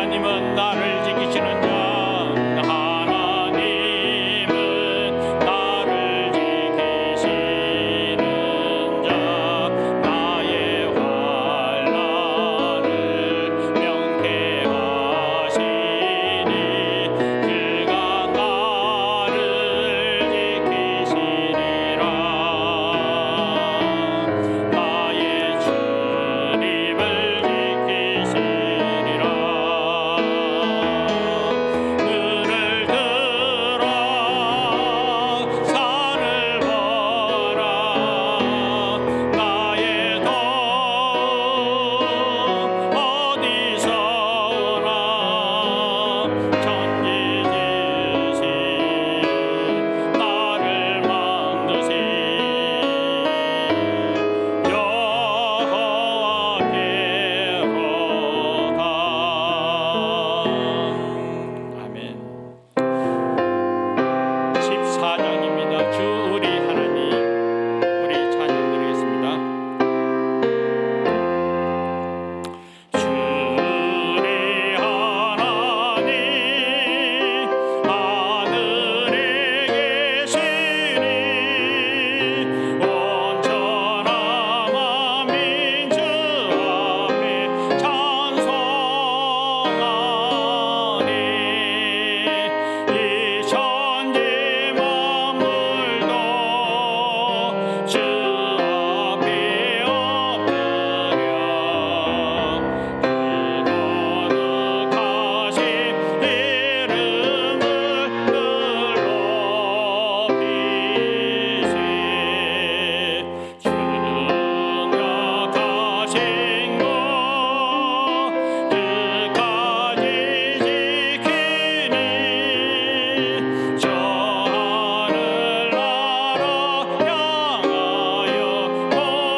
하나님은 나를 지키시는 자, 하나님은 나를 지키시는 자, 나의 환난을 명쾌 하시니 그가 나를 지키시리라. 나의 주님을 지키시리라. 눈을 들어 산을 보라. 나의 돈 어디서 오나. 천지지으신 나를 만드신 여호와께로다. 아멘. 14장입니다. 주 우리 하나님, 우리 찬양 드리겠습니다. 주의 하나님 하늘에 계시니 온전한 만민주 앞에 찬송하니 이 천지 만물도 주 앞에 엎드려 거룩하신 이름을 늘 높이세. 중력하신 것 끝까지 지키니 저 하늘나라 향하여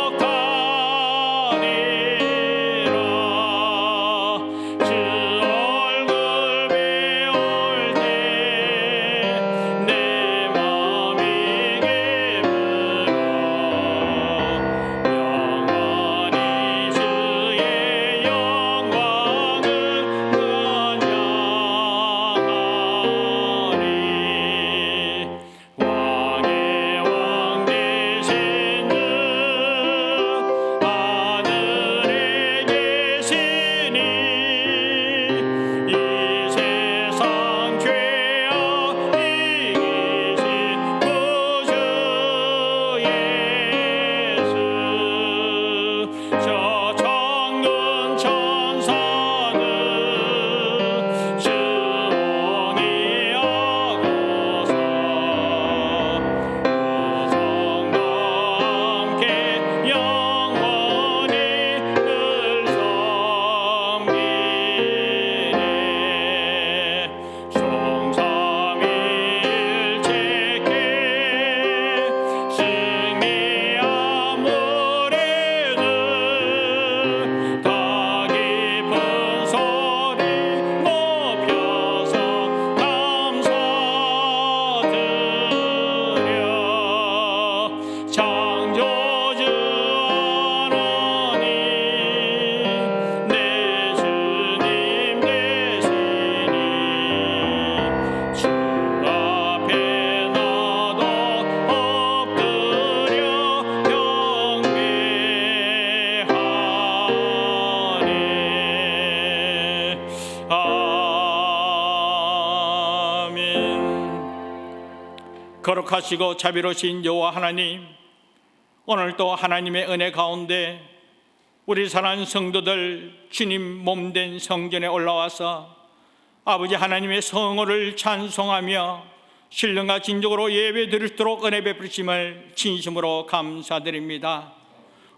복하리라. 주 얼굴 배울 때 내 맘이 기쁘고 영원히 주의 영광을 찬양하리. 왕의 왕 되신 주 하늘에 계시니 이 세상 죄악 이기신 구주 예수. 저 천군 천사들 주옹이하고서 구성과 함께 영원히 늘 섬기네. 송삼일체께 승리한 무리들 더 깊은 소리 높여서 감사드려. 창조주 하나님 내 주님 되시니 주 앞에 나도 엎드려 경배하네. 아멘. 거룩하시고 자비로우신 여호와 하나님, 오늘도 하나님의 은혜 가운데 우리 사랑하는 성도들 주님 몸된 성전에 올라와서 아버지 하나님의 성호를 찬송하며 신령과 진정으로 예배 드릴 수 있도록 은혜 베푸심을 진심으로 감사드립니다.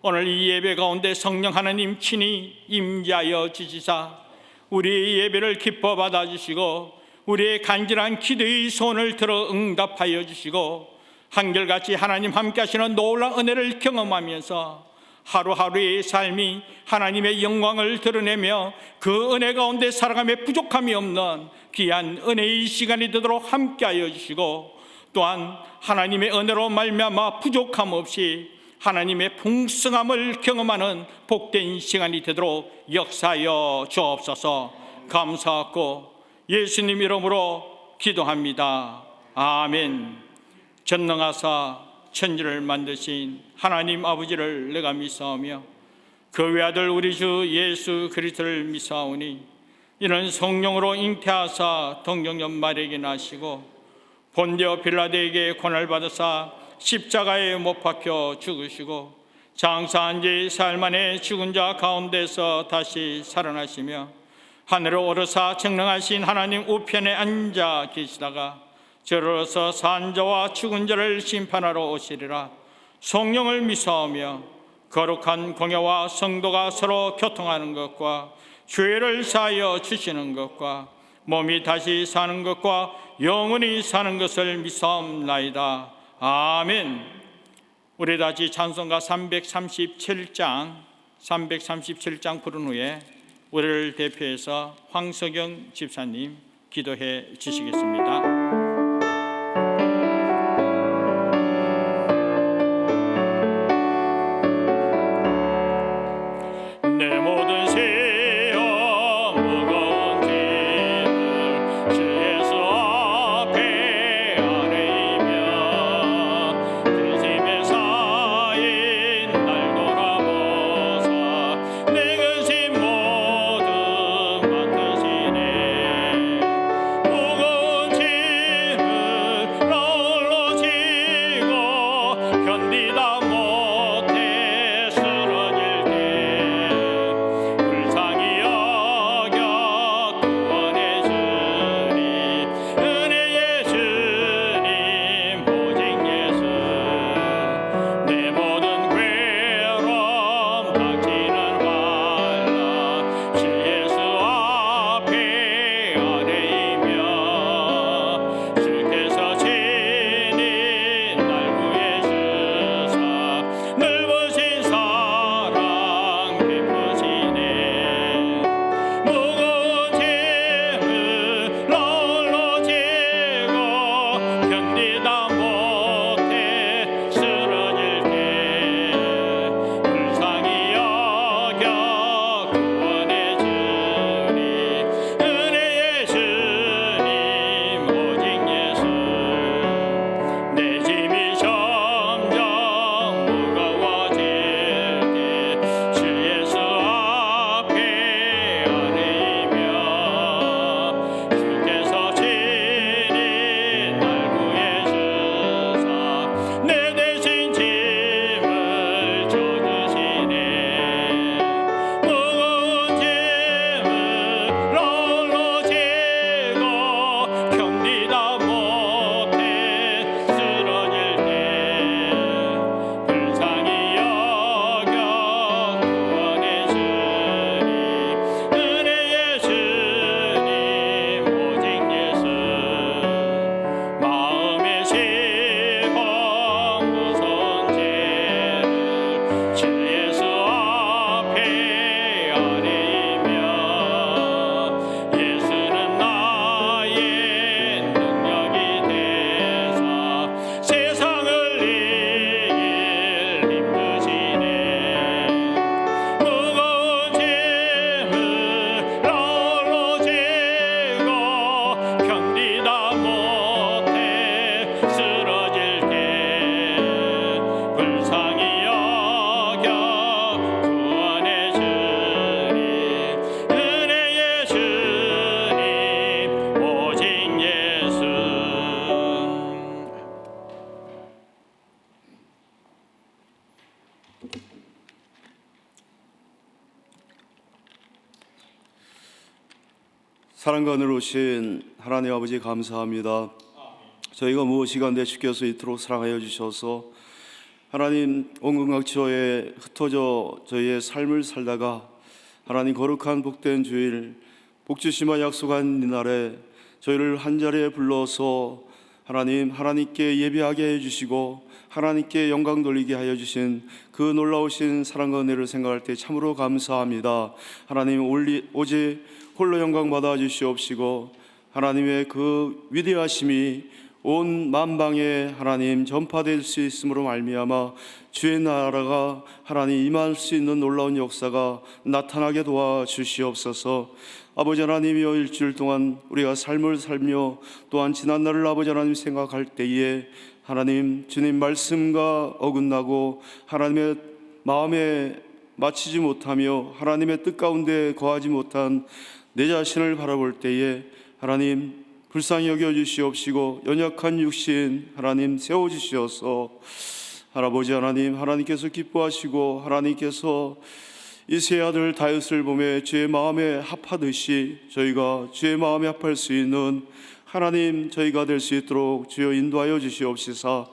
오늘 이 예배 가운데 성령 하나님 친히 임재하여 주시사 우리의 예배를 기뻐 받아주시고 우리의 간절한 기도의 소원을 들어 응답하여 주시고 한결같이 하나님 함께 하시는 놀라운 은혜를 경험하면서 하루하루의 삶이 하나님의 영광을 드러내며 그 은혜 가운데 살아감에 부족함이 없는 귀한 은혜의 시간이 되도록 함께하여 주시고, 또한 하나님의 은혜로 말미암아 부족함 없이 하나님의 풍성함을 경험하는 복된 시간이 되도록 역사하여 주옵소서. 감사하고 예수님 이름으로 기도합니다. 아멘. 전능하사 천지를 만드신 하나님 아버지를 내가 믿사오며 그 외아들 우리 주 예수 그리스도를 믿사오니 이는 성령으로 잉태하사 동정녀 마리아에게 나시고 본디오 빌라도에게 고난을 받으사 십자가에 못 박혀 죽으시고 장사한 지 사흘 만에 죽은 자 가운데서 다시 살아나시며 하늘로 오르사 전능하신 하나님 우편에 앉아 계시다가 저로서 산 자와 죽은 자를 심판하러 오시리라. 성령을 믿사오며 거룩한 공예와 성도가 서로 교통하는 것과 죄를 사하여 주시는 것과 몸이 다시 사는 것과 영원히 사는 것을 믿사옵나이다. 아멘. 우리 다시 찬송가 337장 부른 후에 우리를 대표해서 황석영 집사님 기도해 주시겠습니다. 사랑과 은혜로우신 하나님 아버지 감사합니다. 저희가 무엇이 간데 주께서 이토록 사랑하여 주셔서 하나님 온갖각처에 흩어져 저희의 삶을 살다가 하나님 거룩한 복된 주일 복주심과 약속한 이날에 저희를 한자리에 불러서 하나님께 예배하게 해주시고 하나님께 영광 돌리게 하여 주신 그 놀라우신 사랑과 은혜를 생각할 때 참으로 감사합니다. 하나님 오직 홀로 영광 받아 주시옵시고 하나님의 그 위대하심이 온 만방에 하나님 전파될 수 있음으로 말미암아 주의 나라가 하나님 임할 수 있는 놀라운 역사가 나타나게 도와주시옵소서. 아버지 하나님이여, 일주일 동안 우리가 삶을 살며 또한 지난날을 아버지 하나님 생각할 때에 하나님 주님 말씀과 어긋나고 하나님의 마음에 맞추지 못하며 하나님의 뜻 가운데 거하지 못한 내 자신을 바라볼 때에 하나님 불쌍히 여겨주시옵시고 연약한 육신 하나님 세워주시어서 할아버지 하나님, 하나님께서 기뻐하시고 하나님께서 이 세 아들 다윗을 보며 주의 마음에 합하듯이 저희가 주의 마음에 합할 수 있는 하나님 저희가 될 수 있도록 주여 인도하여 주시옵시사.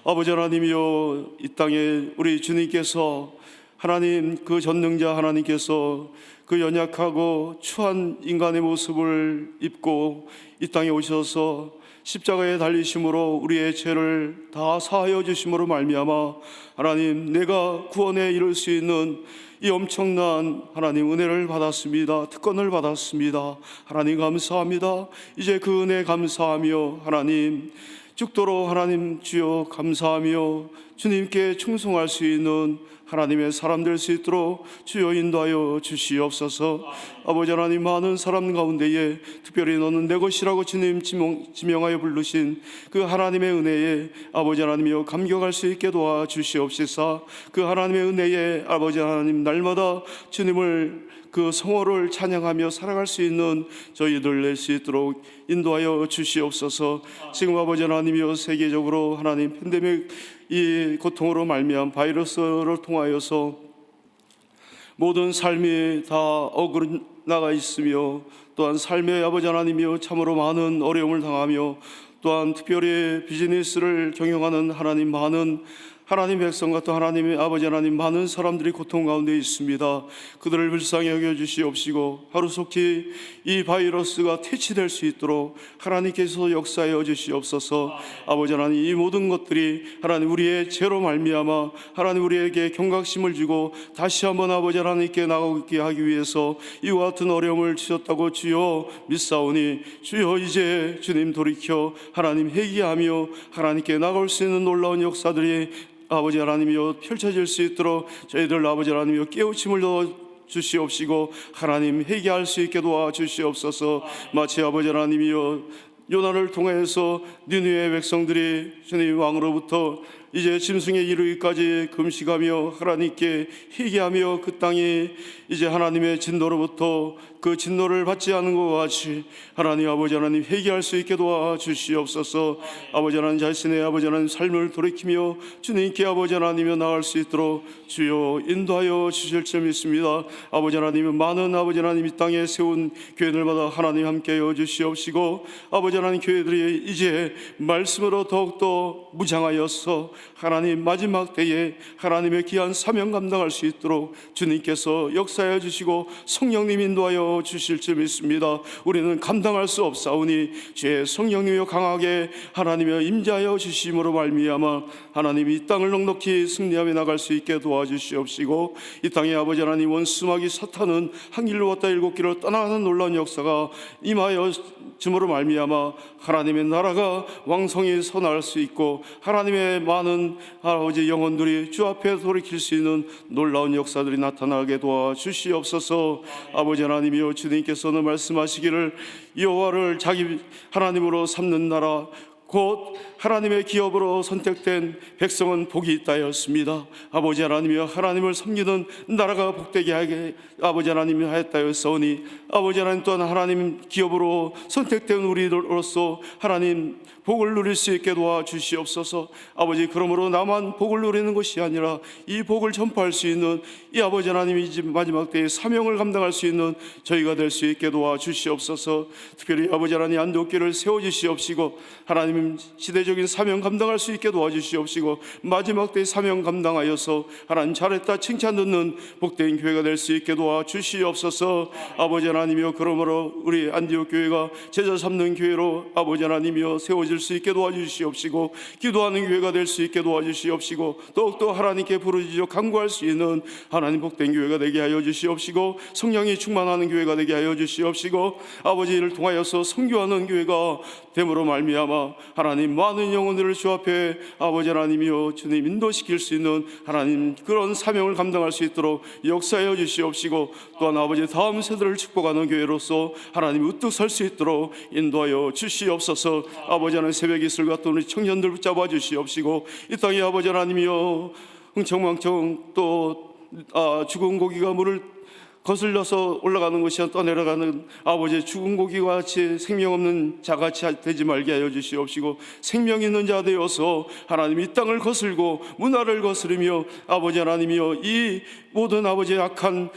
아버지 하나님이여, 이 땅에 우리 주님께서 하나님 그 전능자 하나님께서 그 연약하고 추한 인간의 모습을 입고 이 땅에 오셔서 십자가에 달리심으로 우리의 죄를 다 사하여 주심으로 말미암아 하나님 내가 구원에 이를 수 있는 이 엄청난 하나님 은혜를 받았습니다. 특권을 받았습니다. 하나님 감사합니다. 이제 그 은혜 감사하며 하나님 죽도록 하나님 주여 감사하며 주님께 충성할 수 있는 하나님의 사람 될 수 있도록 주여 인도하여 주시옵소서. 아버지 하나님, 많은 사람 가운데에 특별히 너는 내 것이라고 주님 지명하여 부르신 그 하나님의 은혜에 아버지 하나님이여 감격할 수 있게 도와주시옵시사. 그 하나님의 은혜에 아버지 하나님 날마다 주님을 그 성호를 찬양하며 살아갈 수 있는 저희들 낼 수 있도록 인도하여 주시옵소서. 지금 아버지 하나님이여 세계적으로 하나님 팬데믹 이 고통으로 말미암은 바이러스를 통하여서 모든 삶이 다 어긋나가 있으며 또한 삶의 아버지 하나님이여 참으로 많은 어려움을 당하며 또한 특별히 비즈니스를 경영하는 하나님 많은 하나님 백성과 또 하나님의 아버지 하나님 많은 사람들이 고통 가운데 있습니다. 그들을 불쌍히 여겨주시옵시고 하루속히 이 바이러스가 퇴치될 수 있도록 하나님께서 역사하여 주시옵소서. 아버지 하나님, 이 모든 것들이 하나님 우리의 죄로 말미암아 하나님 우리에게 경각심을 주고 다시 한번 아버지 하나님께 나가게 하기 위해서 이와 같은 어려움을 주셨다고 주여 믿사오니 주여 이제 주님 돌이켜 하나님 회개하며 하나님께 나갈 수 있는 놀라운 역사들이 아버지 하나님이여 펼쳐질 수 있도록 저희들 아버지 하나님이여 깨우침을 넣어 주시옵시고 하나님 회개할 수 있게 도와주시옵소서. 마치 아버지 하나님이여 요나를 통해서 니느웨 백성들이 주님 왕으로부터 이제 짐승에 이르기까지 금식하며 하나님께 회개하며 그 땅이 이제 하나님의 진노로부터 그 진노를 받지 않은 것 같이 하나님 아버지 하나님 회개할 수 있게 도와주시옵소서. 아버지 하나님 자신의 아버지 하나님 삶을 돌이키며 주님께 아버지 하나님이여 나갈 수 있도록 주여 인도하여 주실 줄 믿습니다. 아버지 하나님은 많은 아버지 하나님 이 땅에 세운 교회들마다 하나님 함께하여 주시옵시고 아버지 하나님 교회들이 이제 말씀으로 더욱더 무장하여서 하나님 마지막 때에 하나님의 귀한 사명 감당할 수 있도록 주님께서 역사해 주시고 성령님 인도하여 주실 줄 믿습니다. 우리는 감당할 수 없사오니 주의 성령님이여 강하게 하나님이여 임재하여 주심으로 말미암아 하나님 이 땅을 넉넉히 승리하며 나갈 수 있게 도와주시옵시고 이 땅에 아버지 하나님 원수마귀 사탄은 한 길로 왔다 일곱 길로 떠나가는 놀라운 역사가 임하여 주므로 말미암아 하나님의 나라가 왕성히 선할 수 있고 하나님의 많은 아버지 영혼들이 주 앞에 돌이킬 수 있는 놀라운 역사들이 나타나게 도와주시옵소서. 아버지 하나님이여 주님께서는 말씀하시기를 여호와를 자기 하나님으로 삼는 나라 곧 하나님의 기업으로 선택된 백성은 복이 있다 하였습니다. 아버지 하나님이여 하나님을 섬기는 나라가 복되게 하게 아버지 하나님이 하였다였사오니 아버지 하나님 또한 하나님 기업으로 선택된 우리로서 하나님 복을 누릴 수 있게 도와주시옵소서. 아버지 그러므로 나만 복을 누리는 것이 아니라 이 복을 전파할 수 있는 이 아버지 하나님이 이제 마지막 때에 사명을 감당할 수 있는 저희가 될 수 있게 도와주시옵소서. 특별히 아버지 하나님 안독교를 세워주시옵시고 하나님 시대적인 사명 감당할 수 있게 도와주시옵시고 마지막 때의 사명 감당하여서 하나님 잘했다 칭찬 듣는 복된 교회가 될 수 있게 도와주시옵소서. 아버지 하나님이여 그러므로 우리 안디옥 교회가 제자 삼는 교회로 아버지 하나님이여 세워질 수 있게 도와주시옵시고 기도하는 교회가 될 수 있게 도와주시옵시고 더욱더 하나님께 부르짖어 간구할 수 있는 하나님 복된 교회가 되게 하여 주시옵시고 성령이 충만하는 교회가 되게 하여 주시옵시고 아버지를 통하여서 선교하는 교회가 됨으로 말미암아 하나님 많은 영혼들을 주 앞에 아버지 하나님이여 주님 인도시킬 수 있는 하나님 그런 사명을 감당할 수 있도록 역사하여 주시옵시고, 또한 아버지 다음 세대를 축복하는 교회로서 하나님 우뚝 설 수 있도록 인도하여 주시옵소서. 아버지 하나님 새벽 이슬 같은 우리 청년들 붙잡아 주시옵시고, 이 땅에 아버지 하나님이여 흥청망청 또 죽은 고기가 물을 거슬려서 올라가는 것이 떠내려가는 아버지의 죽은 고기와 같이 생명 없는 자같이 되지 말게 하여 주시옵시고, 생명 있는 자 되어서 하나님 이 땅을 거슬고 문화를 거스르며 아버지 하나님이여 이 모든 아버지의 악한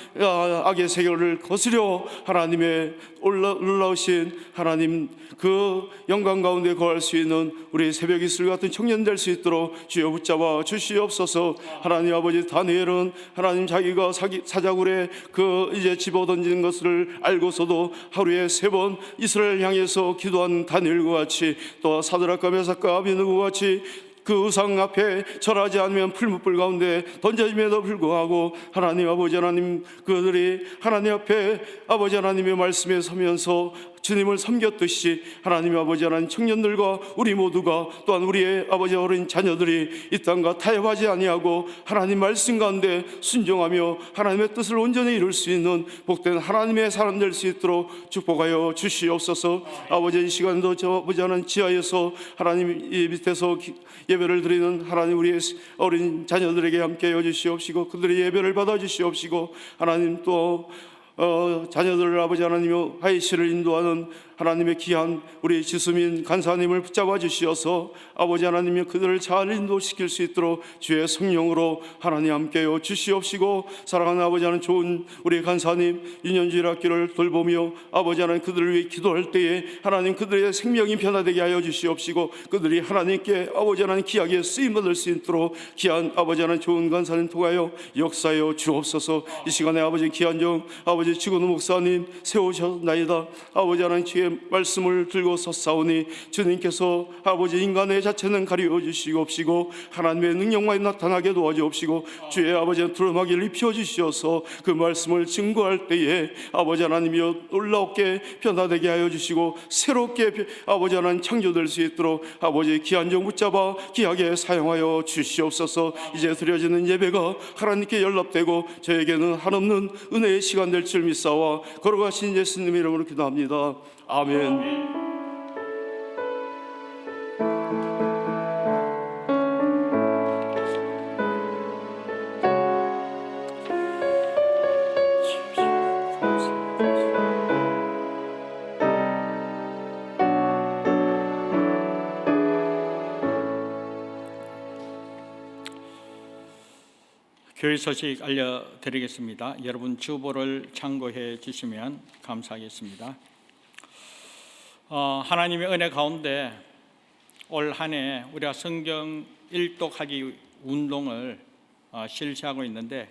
악의 세계를 거스려 하나님의 올라오신 하나님 그 영광 가운데 거할 수 있는 우리 새벽 이슬 같은 청년 될 수 있도록 주여 붙잡아 주시옵소서. 하나님 아버지 다니엘은 하나님 자기가 사자굴에 그 이제 집어던지는 것을 알고서도 하루에 3번 이스라엘 향해서 기도한 다니엘과 같이, 또 사드락과 메삭과 아벤느고와 같이 그 의상 앞에 절하지 않으면 풀무불 가운데 던져짐에도 불구하고 하나님 아버지 하나님 그들이 하나님 앞에 아버지 하나님의 말씀에 서면서 주님을 섬겼듯이 하나님 아버지 하나님 청년들과 우리 모두가 또한 우리의 아버지 어린 자녀들이 이 땅과 타협하지 아니하고 하나님 말씀 가운데 순종하며 하나님의 뜻을 온전히 이룰 수 있는 복된 하나님의 사람 될 수 있도록 축복하여 주시옵소서. 아버지 이 시간도 저 아버지 하나님 지하에서 하나님 이 밑에서 예배를 드리는 하나님 우리의 어린 자녀들에게 함께 해 주시옵시고, 그들의 예배를 받아 주시옵시고, 하나님 또 자녀들을 아버지 하나님의 하이시를 인도하는 하나님의 귀한 우리 지수민 간사님을 붙잡아 주시어서 아버지 하나님이 그들을 잘 인도시킬 수 있도록 주의 성령으로 하나님 함께여 주시옵시고, 사랑하는 아버지 하나님 좋은 우리 간사님 유년주일 학교를 돌보며 아버지 하나님 그들을 위해 기도할 때에 하나님 그들의 생명이 변화되게 하여 주시옵시고, 그들이 하나님께 아버지 하나님 귀하게 쓰임받을 수 있도록 귀한 아버지 하나님 좋은 간사님 통하여 역사하여 주옵소서. 이 시간에 아버지 귀한 종 아버지 지구노 목사님 세우셨나이다. 아버지 하나님 주의 말씀을 들고 섰사오니 주님께서 아버지 인간의 자체는 가리워 주시옵시고 하나님의 능력만 나타나게 도와주옵시고, 주의 아버지의 두루마기를 입혀 주시어서 그 말씀을 증거할 때에 아버지 하나님이여 놀랍게 변화되게 하여 주시고 새롭게 아버지 하나님 창조될 수 있도록 아버지 귀한 종 붙잡아 귀하게 사용하여 주시옵소서. 이제 드려지는 예배가 하나님께 연락되고 저에게는 한없는 은혜의 시간 될 줄 믿사와 걸어가신 예수님 이름으로 기도합니다. 아멘. 교회 소식 알려드리겠습니다. 여러분 주보를 참고해 주시면 감사하겠습니다. 하나님의 은혜 가운데 올 한 해 우리가 성경 일독하기 운동을 실시하고 있는데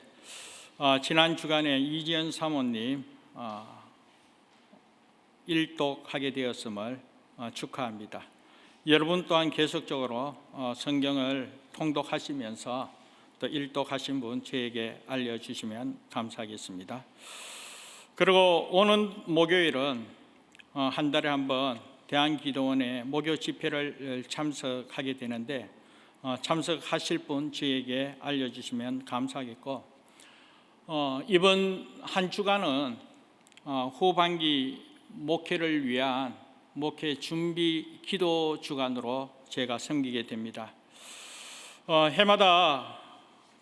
지난 주간에 이지연 사모님 일독하게 되었음을 축하합니다. 여러분 또한 계속적으로 성경을 통독하시면서 또 일독하신 분 저에게 알려주시면 감사하겠습니다. 그리고 오는 목요일은 한 달에 한 번 대한기도원의 목요 집회를 참석하게 되는데 참석하실 분 저에게 알려주시면 감사하겠고, 이번 한 주간은 후반기 목회를 위한 목회 준비 기도 주간으로 제가 섬기게 됩니다. 해마다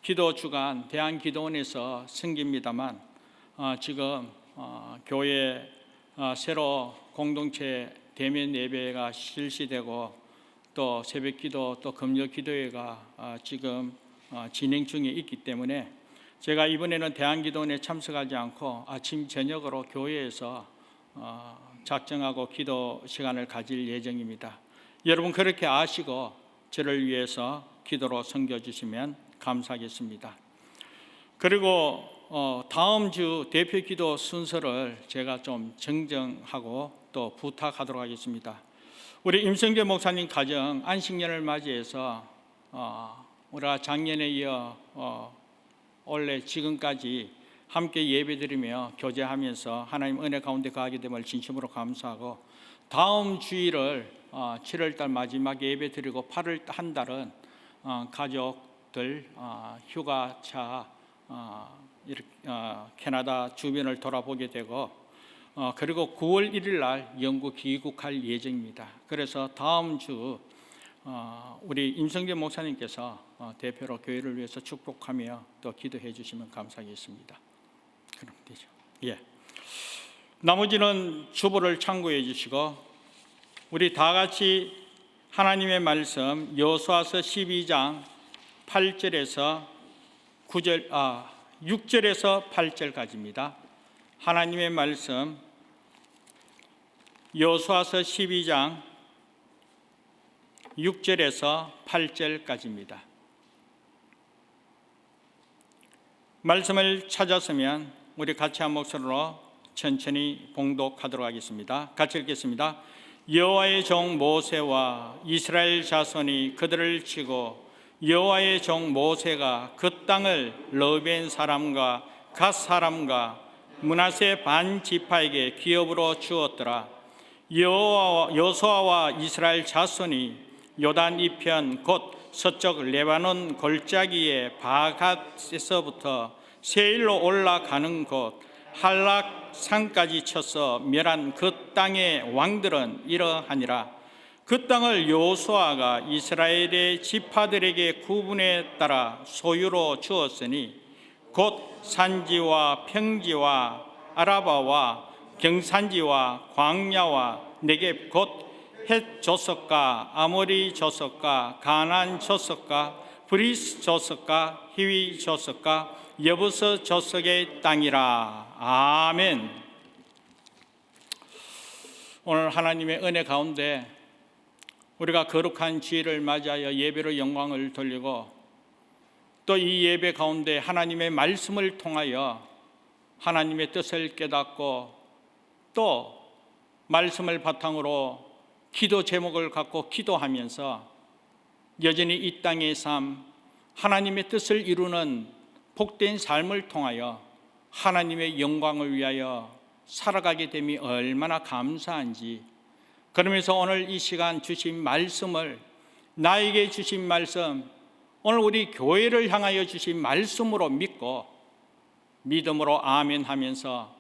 기도 주간 대한기도원에서 섬깁니다만 지금 교회 새로 공동체 대면 예배가 실시되고 또 새벽기도 또 금요기도회가 지금 진행 중에 있기 때문에 제가 이번에는 대한기도원에 참석하지 않고 아침 저녁으로 교회에서 작정하고 기도 시간을 가질 예정입니다. 여러분 그렇게 아시고 저를 위해서 기도로 섬겨주시면 감사하겠습니다. 그리고 다음 주 대표기도 순서를 제가 좀 정정하고 또 부탁하도록 하겠습니다. 우리 임성재 목사님 가정 안식년을 맞이해서 우리가 작년에 이어 원래 지금까지 함께 예배드리며 교제하면서 하나님 은혜 가운데 거하게 됨을 진심으로 감사하고, 다음 주일을 7월달 마지막 예배 드리고 8월 한 달은 가족들 휴가차 캐나다 주변을 돌아보게 되고 그리고 9월 1일 날 영국 귀국할 예정입니다. 그래서 다음 주 우리 임성재 목사님께서 대표로 교회를 위해서 축복하며 또 기도해 주시면 감사하겠습니다. 그럼 되죠. 예. 나머지는 주보를 참고해 주시고 우리 다 같이 하나님의 말씀 여호수아서 12장 8절에서 6절에서 8절까지입니다. 하나님의 말씀 여호수아서 12장 6절에서 8절까지입니다. 말씀을 찾았으면 우리 같이 한 목소리로 천천히 봉독하도록 하겠습니다. 같이 읽겠습니다. 여호와의 종 모세와 이스라엘 자손이 그들을 치고 여호와의 종 모세가 그 땅을 르벤 사람과 갓 사람과 므낫세 반 지파에게 기업으로 주었더라. 여호수아와 이스라엘 자손이 요단 이편 곧 서쪽 레바논 골짜기의 바갓에서부터 세일로 올라가는 곳 할락 산까지 쳐서 멸한 그 땅의 왕들은 이러하니라. 그 땅을 여호수아가 이스라엘의 지파들에게 구분에 따라 소유로 주었으니 곧 산지와 평지와 아라바와 경산지와 광야와 네겝 곧 헷 조석과 아모리 조석과 가나안 조석과 브리스 조석과 히위 조석과 여부스 조석의 땅이라. 아멘. 오늘 하나님의 은혜 가운데 우리가 거룩한 주일을 맞이하여 예배로 영광을 돌리고 또 이 예배 가운데 하나님의 말씀을 통하여 하나님의 뜻을 깨닫고 또 말씀을 바탕으로 기도 제목을 갖고 기도하면서 여전히 이 땅의 삶, 하나님의 뜻을 이루는 복된 삶을 통하여 하나님의 영광을 위하여 살아가게 됨이 얼마나 감사한지, 그러면서 오늘 이 시간 주신 말씀을, 나에게 주신 말씀, 오늘 우리 교회를 향하여 주신 말씀으로 믿고 믿음으로 아멘 하면서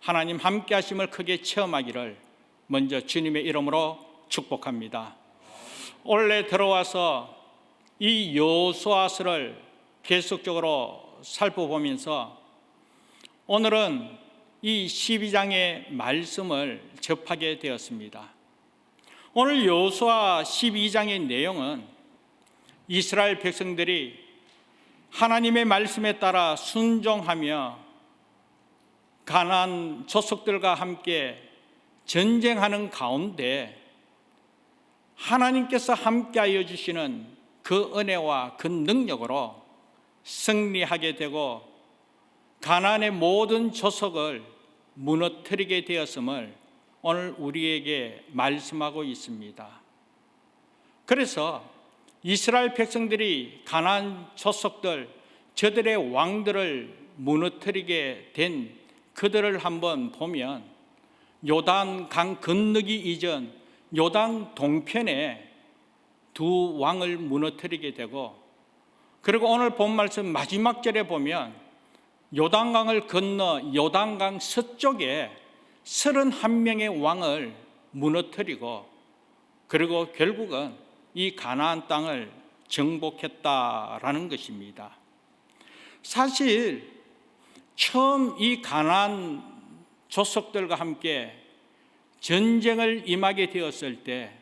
하나님 함께 하심을 크게 체험하기를 먼저 주님의 이름으로 축복합니다. 올해 들어와서 이 여호수아서를 계속적으로 살펴보면서 오늘은 이 12장의 말씀을 접하게 되었습니다. 오늘 여호수아 12장의 내용은 이스라엘 백성들이 하나님의 말씀에 따라 순종하며 가나안 족속들과 함께 전쟁하는 가운데 하나님께서 함께하여 주시는 그 은혜와 그 능력으로 승리하게 되고 가나안의 모든 족속을 무너뜨리게 되었음을 오늘 우리에게 말씀하고 있습니다. 그래서 이스라엘 백성들이 가나안 족속들, 저들의 왕들을 무너뜨리게 된 그들을 한번 보면 요단 강 건너기 이전 요단 동편에 두 왕을 무너뜨리게 되고, 그리고 오늘 본 말씀 마지막 절에 보면 요단강을 건너 요단강 서쪽에 31명의 왕을 무너뜨리고, 그리고 결국은 이 가나안 땅을 정복했다라는 것입니다. 사실 처음 이 가나안 족속들과 함께 전쟁을 임하게 되었을 때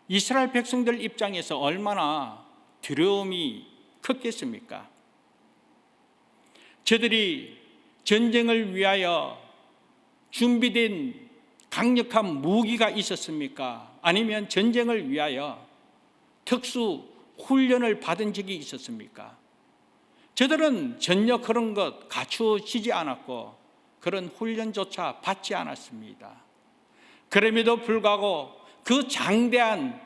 이스라엘 백성들 입장에서 얼마나 두려움이 컸겠습니까? 저들이 전쟁을 위하여 준비된 강력한 무기가 있었습니까? 아니면 전쟁을 위하여 특수 훈련을 받은 적이 있었습니까? 저들은 전혀 그런 것 갖추어지지 않았고 그런 훈련조차 받지 않았습니다. 그럼에도 불구하고 그 장대한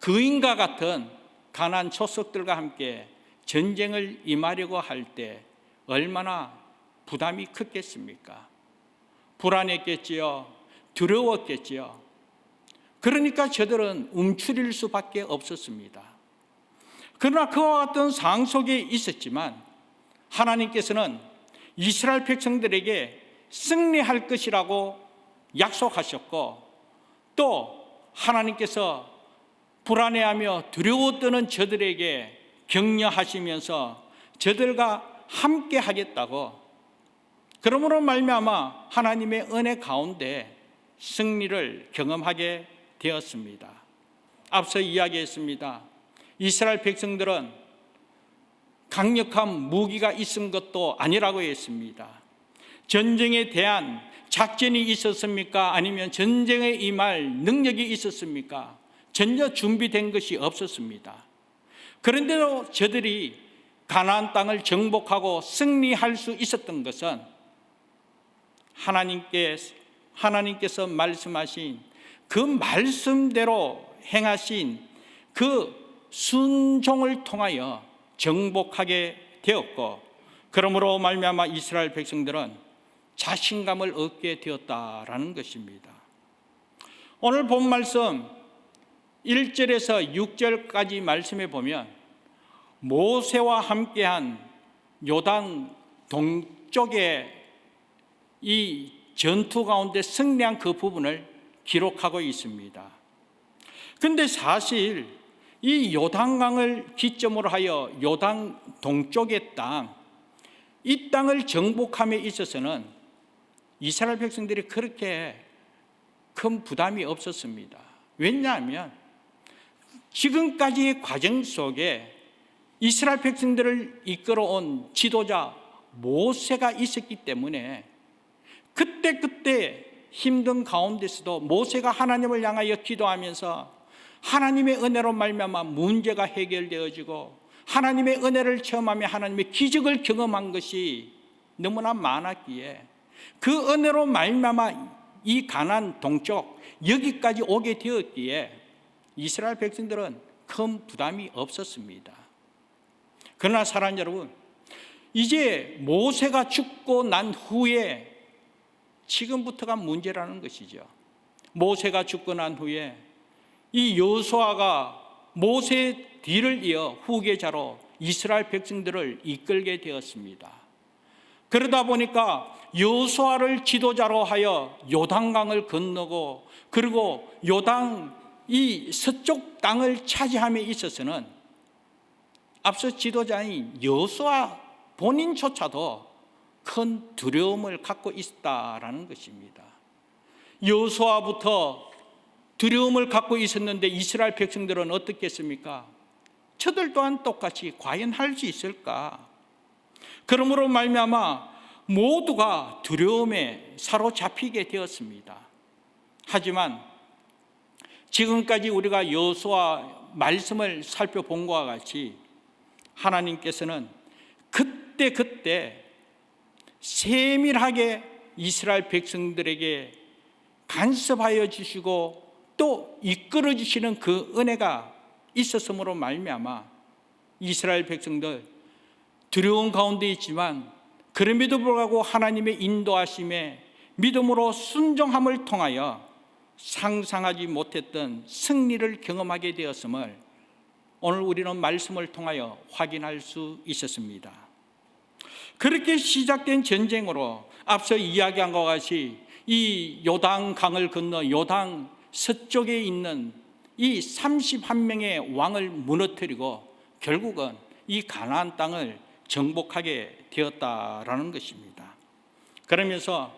거인과 같은 가나안 족속들과 함께 전쟁을 임하려고 할 때 얼마나 부담이 컸겠습니까? 불안했겠지요. 두려웠겠지요. 그러니까 저들은 움츠릴 수밖에 없었습니다. 그러나 그와 같은 상황 속에 있었지만 하나님께서는 이스라엘 백성들에게 승리할 것이라고 약속하셨고, 또 하나님께서 불안해하며 두려워 떠는 저들에게 격려하시면서 저들과 함께 하겠다고, 그러므로 말미암아 하나님의 은혜 가운데 승리를 경험하게 되었습니다. 앞서 이야기했습니다. 이스라엘 백성들은 강력한 무기가 있은 것도 아니라고 했습니다. 전쟁에 대한 작전이 있었습니까? 아니면 전쟁에 임할 능력이 있었습니까? 전혀 준비된 것이 없었습니다. 그런데도 저들이 가나안 땅을 정복하고 승리할 수 있었던 것은 하나님께서 말씀하신 그 말씀대로 행하신 그 순종을 통하여 정복하게 되었고, 그러므로 말미암아 이스라엘 백성들은 자신감을 얻게 되었다라는 것입니다. 오늘 본 말씀 1절에서 6절까지 말씀에 보면 모세와 함께한 요단 동쪽의 이 전투 가운데 승리한 그 부분을 기록하고 있습니다. 그런데 사실 이 요단강을 기점으로 하여 요단 동쪽의 땅, 이 땅을 정복함에 있어서는 이스라엘 백성들이 그렇게 큰 부담이 없었습니다. 왜냐하면 지금까지의 과정 속에 이스라엘 백성들을 이끌어온 지도자 모세가 있었기 때문에 그때 힘든 가운데서도 모세가 하나님을 향하여 기도하면서 하나님의 은혜로 말미암아 문제가 해결되어지고 하나님의 은혜를 체험하며 하나님의 기적을 경험한 것이 너무나 많았기에 그 은혜로 말미암아 이 가나안 동쪽 여기까지 오게 되었기에 이스라엘 백성들은 큰 부담이 없었습니다. 그러나 사랑하는 여러분, 이제 모세가 죽고 난 후에 지금부터가 문제라는 것이죠. 모세가 죽고 난 후에 이 여호수아가 모세의 뒤를 이어 후계자로 이스라엘 백성들을 이끌게 되었습니다. 그러다 보니까 여호수아를 지도자로 하여 요단강을 건너고, 그리고 요단 이 서쪽 땅을 차지함에 있어서는 앞서 지도자인 여호수아 본인조차도 큰 두려움을 갖고 있었다라는 것입니다. 여호수아부터 두려움을 갖고 있었는데 이스라엘 백성들은 어떻게 했습니까? 저들 또한 똑같이 과연 할 수 있을까? 그러므로 말미암아 모두가 두려움에 사로잡히게 되었습니다. 하지만 지금까지 우리가 여호수아 말씀을 살펴본 것과 같이 하나님께서는 그때 세밀하게 이스라엘 백성들에게 간섭하여 주시고 또 이끌어 주시는 그 은혜가 있었으므로 말미암아 이스라엘 백성들 두려운 가운데 있지만 그럼에도 불구하고 하나님의 인도하심에 믿음으로 순종함을 통하여 상상하지 못했던 승리를 경험하게 되었음을 오늘 우리는 말씀을 통하여 확인할 수 있었습니다. 그렇게 시작된 전쟁으로 앞서 이야기한 것과 같이 이 요단강을 건너 요단 서쪽에 있는 이 31명의 왕을 무너뜨리고 결국은 이 가나안 땅을 정복하게 되었다라는 것입니다. 그러면서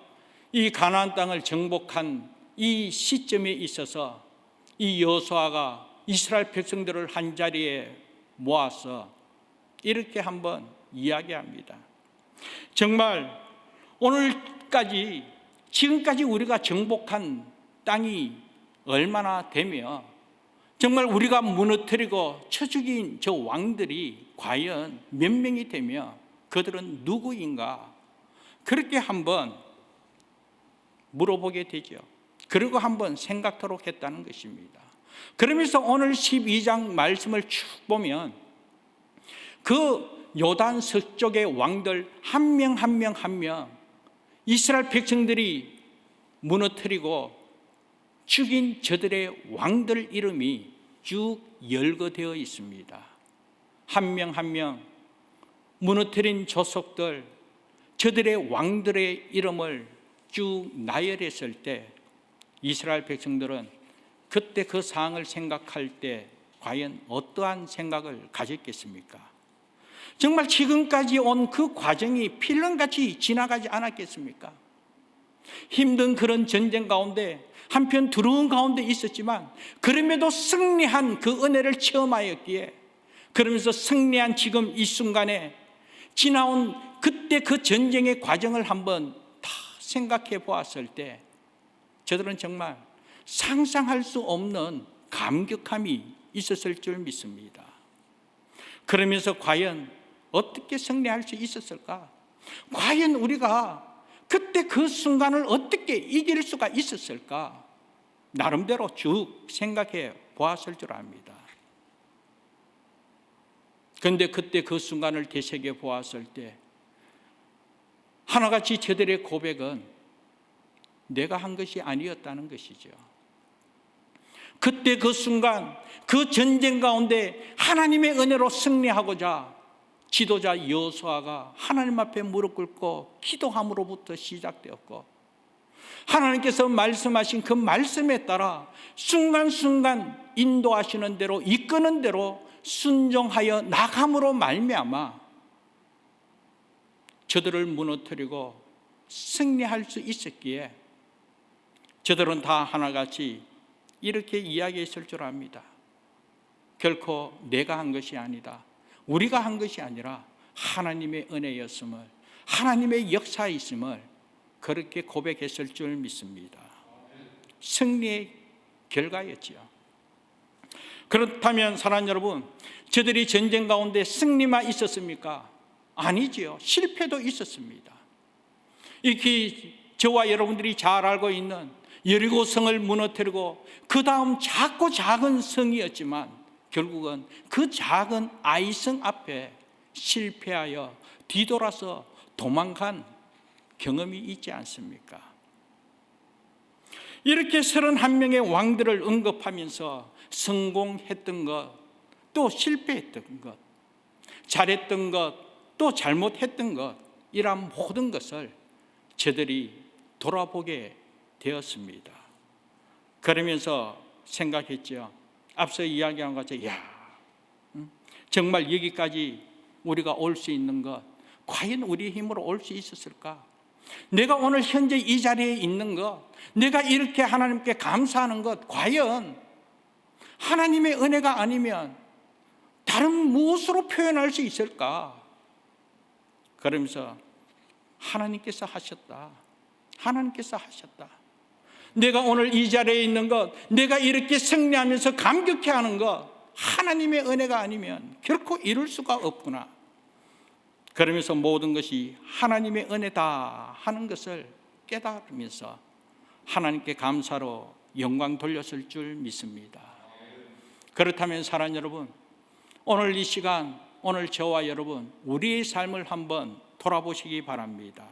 이 가나안 땅을 정복한 이 시점에 있어서 이 여호수아가 이스라엘 백성들을 한자리에 모아서 이렇게 한번 이야기합니다. 정말 오늘까지 지금까지 우리가 정복한 땅이 얼마나 되며 정말 우리가 무너뜨리고 쳐 죽인 저 왕들이 과연 몇 명이 되며 그들은 누구인가, 그렇게 한번 물어보게 되죠. 그리고 한번 생각토록 했다는 것입니다. 그러면서 오늘 12장 말씀을 쭉 보면 그 요단 서쪽의 왕들 한 명 한 명 이스라엘 백성들이 무너뜨리고 죽인 저들의 왕들 이름이 쭉 열거되어 있습니다. 한 명 한 명 무너뜨린 조속들, 저들의 왕들의 이름을 쭉 나열했을 때 이스라엘 백성들은 그때 그 상황을 생각할 때 과연 어떠한 생각을 가졌겠습니까? 정말 지금까지 온 그 과정이 필름같이 지나가지 않았겠습니까? 힘든 그런 전쟁 가운데 한편 두려운 가운데 있었지만 그럼에도 승리한 그 은혜를 체험하였기에, 그러면서 승리한 지금 이 순간에 지나온 그때 그 전쟁의 과정을 한번 다 생각해 보았을 때 저들은 정말 상상할 수 없는 감격함이 있었을 줄 믿습니다. 그러면서 과연 어떻게 승리할 수 있었을까? 과연 우리가 그때 그 순간을 어떻게 이길 수가 있었을까? 나름대로 쭉 생각해 보았을 줄 압니다. 그런데 그때 그 순간을 되새겨 보았을 때 하나같이 저들의 고백은 내가 한 것이 아니었다는 것이죠. 그때 그 순간 그 전쟁 가운데 하나님의 은혜로 승리하고자 지도자 여호수아가 하나님 앞에 무릎 꿇고 기도함으로부터 시작되었고, 하나님께서 말씀하신 그 말씀에 따라 순간순간 인도하시는 대로 이끄는 대로 순종하여 나감으로 말미암아 저들을 무너뜨리고 승리할 수 있었기에 저들은 다 하나같이 이렇게 이야기했을 줄 압니다. 결코 내가 한 것이 아니다, 우리가 한 것이 아니라 하나님의 은혜였음을, 하나님의 역사였음을 그렇게 고백했을 줄 믿습니다. 승리의 결과였지요. 그렇다면 사랑하는 여러분, 저들이 전쟁 가운데 승리만 있었습니까? 아니지요. 실패도 있었습니다. 이렇게 저와 여러분들이 잘 알고 있는 여리고 성을 무너뜨리고 그 다음 작고 작은 성이었지만 결국은 그 작은 아이성 앞에 실패하여 뒤돌아서 도망간 경험이 있지 않습니까? 이렇게 31명의 왕들을 언급하면서 성공했던 것, 또 실패했던 것, 잘했던 것, 또 잘못했던 것, 이러한 모든 것을 저들이 돌아보게 되었습니다. 그러면서 생각했죠. 앞서 이야기한 것처럼 정말 여기까지 우리가 올 수 있는 것, 과연 우리의 힘으로 올 수 있었을까? 내가 오늘 현재 이 자리에 있는 것, 내가 이렇게 하나님께 감사하는 것, 과연 하나님의 은혜가 아니면 다른 무엇으로 표현할 수 있을까? 그러면서 하나님께서 하셨다, 하나님께서 하셨다. 내가 오늘 이 자리에 있는 것, 내가 이렇게 승리하면서 감격해하는 것, 하나님의 은혜가 아니면 결코 이룰 수가 없구나. 그러면서 모든 것이 하나님의 은혜다 하는 것을 깨달으면서 하나님께 감사로 영광 돌렸을 줄 믿습니다. 그렇다면 사랑하는 여러분, 오늘 이 시간, 오늘 저와 여러분, 우리의 삶을 한번 돌아보시기 바랍니다.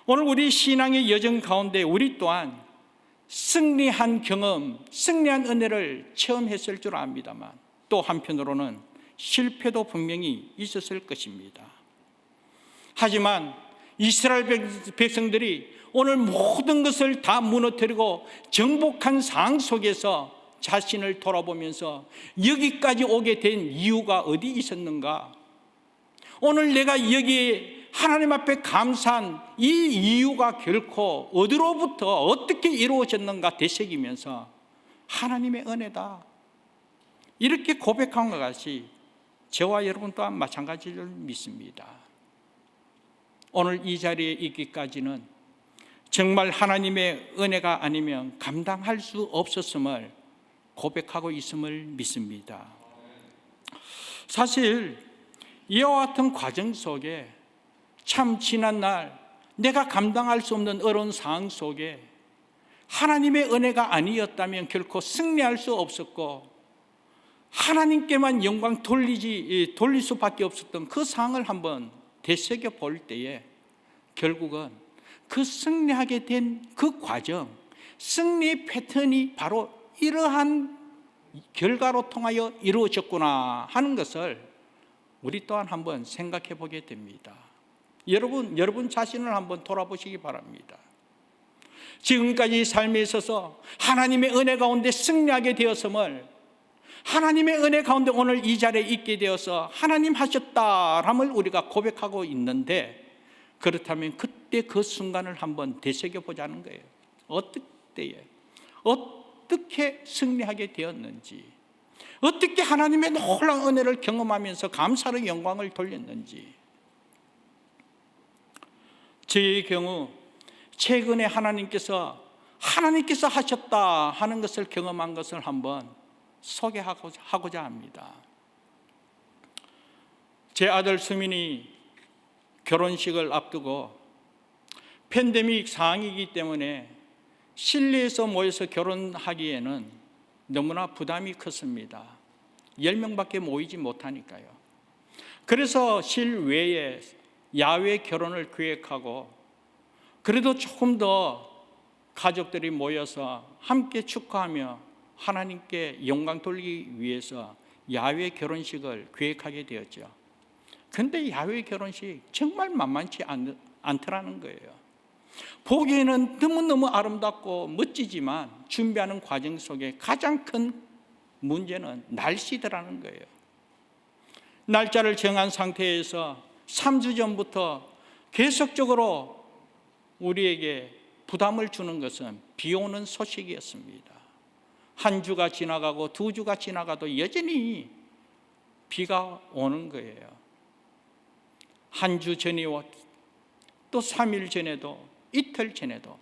오늘 우리 신앙의 여정 가운데 우리 또한 승리한 경험, 승리한 은혜를 체험했을 줄 압니다만 또 한편으로는 실패도 분명히 있었을 것입니다. 하지만 이스라엘 백성들이 오늘 모든 것을 다 무너뜨리고 정복한 상황 속에서 자신을 돌아보면서 여기까지 오게 된 이유가 어디 있었는가? 오늘 내가 여기에 하나님 앞에 감사한 이 이유가 결코 어디로부터 어떻게 이루어졌는가 되새기면서 하나님의 은혜다, 이렇게 고백한 것 같이 저와 여러분 또한 마찬가지를 믿습니다. 오늘 이 자리에 있기까지는 정말 하나님의 은혜가 아니면 감당할 수 없었음을 고백하고 있음을 믿습니다. 사실 이와 같은 과정 속에 참 지난 날 내가 감당할 수 없는 어려운 상황 속에 하나님의 은혜가 아니었다면 결코 승리할 수 없었고 하나님께만 영광 돌릴 수밖에 없었던 그 상황을 한번 되새겨 볼 때에 결국은 그 승리하게 된 그 과정, 승리 패턴이 바로 이러한 결과로 통하여 이루어졌구나 하는 것을 우리 또한 한번 생각해 보게 됩니다. 여러분 자신을 한번 돌아보시기 바랍니다. 지금까지 삶에 있어서 하나님의 은혜 가운데 승리하게 되었음을, 하나님의 은혜 가운데 오늘 이 자리에 있게 되어서 하나님 하셨다람을 우리가 고백하고 있는데, 그렇다면 그때 그 순간을 한번 되새겨 보자는 거예요. 어떻게 승리하게 되었는지, 어떻게 하나님의 놀라운 은혜를 경험하면서 감사의 영광을 돌렸는지. 저의 경우 최근에 하나님께서 하셨다 하는 것을 경험한 것을 한번 소개하고자 합니다. 제 아들 수민이 결혼식을 앞두고 팬데믹 상황이기 때문에 실내에서 모여서 결혼하기에는 너무나 부담이 컸습니다. 10명밖에 모이지 못하니까요. 그래서 실외에 야외 결혼을 계획하고, 그래도 조금 더 가족들이 모여서 함께 축하하며 하나님께 영광 돌리기 위해서 야외 결혼식을 계획하게 되었죠. 그런데 야외 결혼식 정말 만만치 않더라는 거예요. 보기에는 너무너무 아름답고 멋지지만 준비하는 과정 속에 가장 큰 문제는 날씨더라는 거예요. 날짜를 정한 상태에서 3주 전부터 계속적으로 우리에게 부담을 주는 것은 비 오는 소식이었습니다. 한 주가 지나가고 2주가 지나가도 여전히 비가 오는 거예요. 한 주 전이와 또 3일 전에도, 이틀 전에도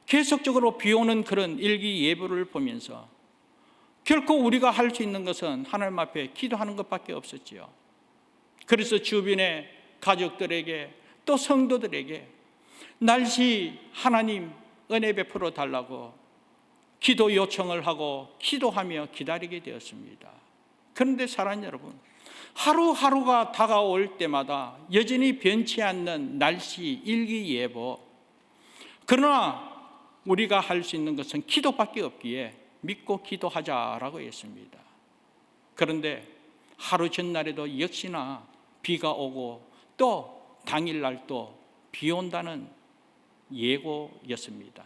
계속적으로 비 오는 그런 일기예보를 보면서 결코 우리가 할 수 있는 것은 하나님 앞에 기도하는 것밖에 없었지요. 그래서 주변의 가족들에게 또 성도들에게 날씨 하나님 은혜 베풀어 달라고 기도 요청을 하고 기도하며 기다리게 되었습니다. 그런데 사랑하는 여러분, 하루하루가 다가올 때마다 여전히 변치 않는 날씨 일기예보, 그러나 우리가 할 수 있는 것은 기도밖에 없기에 믿고 기도하자라고 했습니다. 그런데 하루 전날에도 역시나 비가 오고 또 당일날 또 비 온다는 예고였습니다.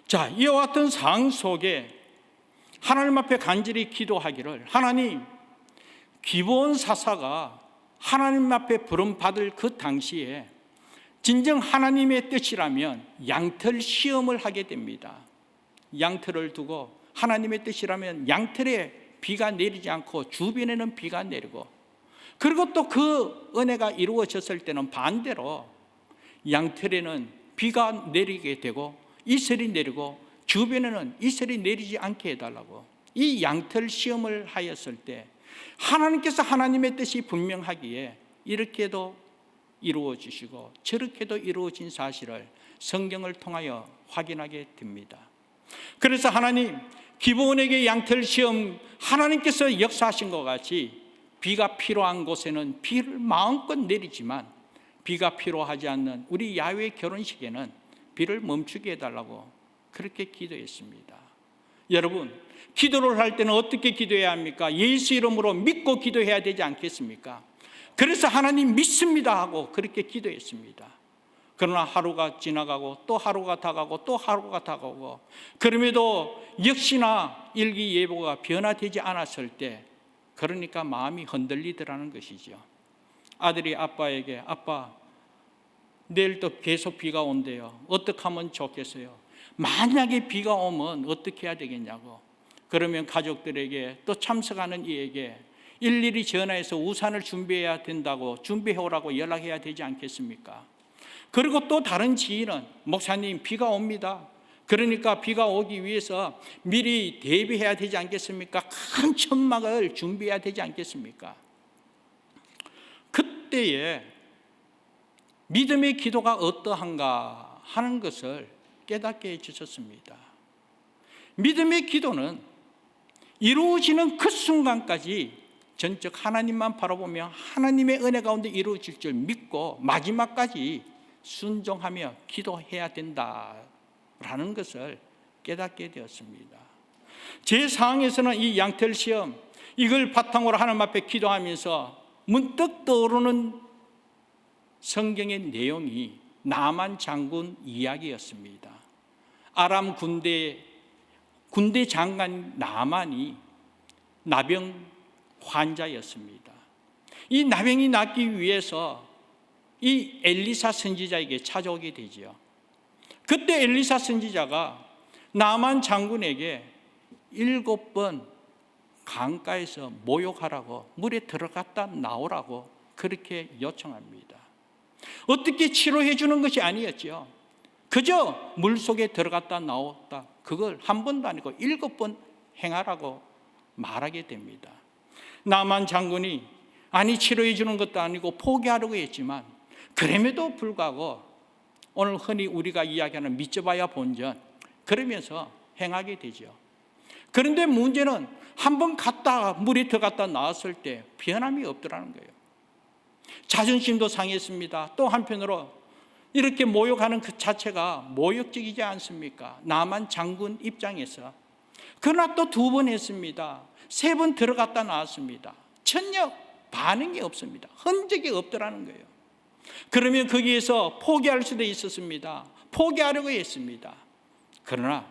자, 이와 같은 상황 속에 하나님 앞에 간절히 기도하기를, 하나님, 기브온 사사가 하나님 앞에 부름받을 그 당시에 진정 하나님의 뜻이라면 양털 시험을 하게 됩니다. 양털을 두고 하나님의 뜻이라면 양털에 비가 내리지 않고 주변에는 비가 내리고, 그리고 또 그 은혜가 이루어졌을 때는 반대로 양털에는 비가 내리게 되고 이슬이 내리고 주변에는 이슬이 내리지 않게 해달라고, 이 양털 시험을 하였을 때 하나님께서 하나님의 뜻이 분명하기에 이렇게도 이루어지시고 저렇게도 이루어진 사실을 성경을 통하여 확인하게 됩니다. 그래서 하나님, 기브온에게 양털 시험 하나님께서 역사하신 것 같이 비가 필요한 곳에는 비를 마음껏 내리지만 비가 필요하지 않는 우리 야외 결혼식에는 비를 멈추게 해달라고 그렇게 기도했습니다. 여러분, 기도를 할 때는 어떻게 기도해야 합니까? 예수 이름으로 믿고 기도해야 되지 않겠습니까? 그래서 하나님 믿습니다 하고 그렇게 기도했습니다. 그러나 하루가 지나가고 또 하루가 다가고 또 하루가 다가오고, 그럼에도 역시나 일기예보가 변화되지 않았을 때, 그러니까 마음이 흔들리더라는 것이죠. 아들이 아빠에게, 아빠, 내일 또 계속 비가 온대요. 어떻게 하면 좋겠어요? 만약에 비가 오면 어떻게 해야 되겠냐고. 그러면 가족들에게, 또 참석하는 이에게 일일이 전화해서 우산을 준비해야 된다고, 준비해 오라고 연락해야 되지 않겠습니까? 그리고 또 다른 지인은, 목사님 비가 옵니다. 그러니까 비가 오기 위해서 미리 대비해야 되지 않겠습니까? 큰 천막을 준비해야 되지 않겠습니까? 그때에 믿음의 기도가 어떠한가 하는 것을 깨닫게 해주셨습니다. 믿음의 기도는 이루어지는 그 순간까지 전적 하나님만 바라보며 하나님의 은혜 가운데 이루어질 줄 믿고 마지막까지 순종하며 기도해야 된다. 라는 것을 깨닫게 되었습니다. 제 상황에서는 이 양털 시험, 이걸 바탕으로 하나님 앞에 기도하면서 문득 떠오르는 성경의 내용이 나만 장군 이야기였습니다. 아람 군대 장관 나만이 나병 환자였습니다. 이 나병이 낫기 위해서 이 엘리사 선지자에게 찾아오게 되죠. 그때 엘리사 선지자가 나만 장군에게 7번 강가에서 모욕하라고, 물에 들어갔다 나오라고 그렇게 요청합니다. 어떻게 치료해 주는 것이 아니었죠. 그저 물속에 들어갔다 나왔다, 그걸 한 번도 아니고 7번 행하라고 말하게 됩니다. 나만 장군이 아니 치료해 주는 것도 아니고 포기하려고 했지만, 그럼에도 불구하고 오늘 흔히 우리가 이야기하는 믿져봐야 본전, 그러면서 행하게 되죠. 그런데 문제는 한번 갔다가 물에 들어갔다 나왔을 때 변함이 없더라는 거예요. 자존심도 상했습니다. 또 한편으로 이렇게 모욕하는 그 자체가 모욕적이지 않습니까? 나만 장군 입장에서. 그러나 또 2번 했습니다. 3번 들어갔다 나왔습니다. 전혀 반응이 없습니다. 흔적이 없더라는 거예요. 그러면 거기에서 포기할 수도 있었습니다. 포기하려고 했습니다. 그러나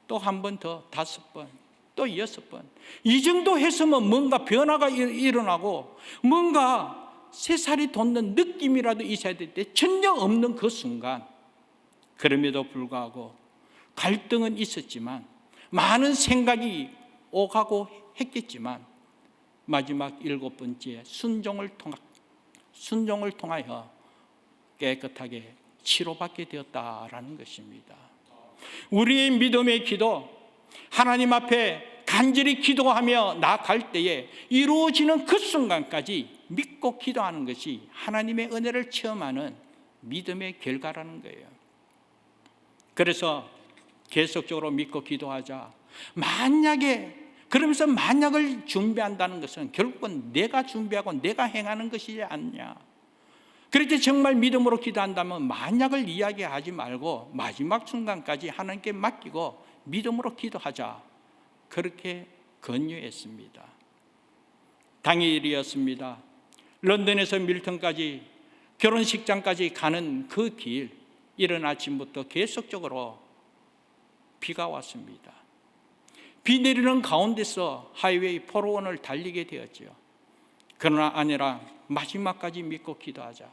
또 한 번 더, 5번, 또 6번, 이 정도 했으면 뭔가 변화가 일어나고 뭔가 새살이 돋는 느낌이라도 있어야 될 때 전혀 없는 그 순간, 그럼에도 불구하고 갈등은 있었지만, 많은 생각이 오가고 했겠지만, 마지막 7번째 순종을 통하여 깨끗하게 치료받게 되었다라는 것입니다. 우리의 믿음의 기도, 하나님 앞에 간절히 기도하며 나아갈 때에 이루어지는 그 순간까지 믿고 기도하는 것이 하나님의 은혜를 체험하는 믿음의 결과라는 거예요. 그래서 계속적으로 믿고 기도하자. 그러면서 만약을 준비한다는 것은 결국은 내가 준비하고 내가 행하는 것이지 않냐. 그럴 때 정말 믿음으로 기도한다면 만약을 이야기하지 말고 마지막 순간까지 하나님께 맡기고 믿음으로 기도하자. 그렇게 권유했습니다. 당일이었습니다. 런던에서 밀턴까지 결혼식장까지 가는 그 길, 이른 아침부터 계속적으로 비가 왔습니다. 비 내리는 가운데서 하이웨이 401을 달리게 되었죠. 그러나 아니라 마지막까지 믿고 기도하자.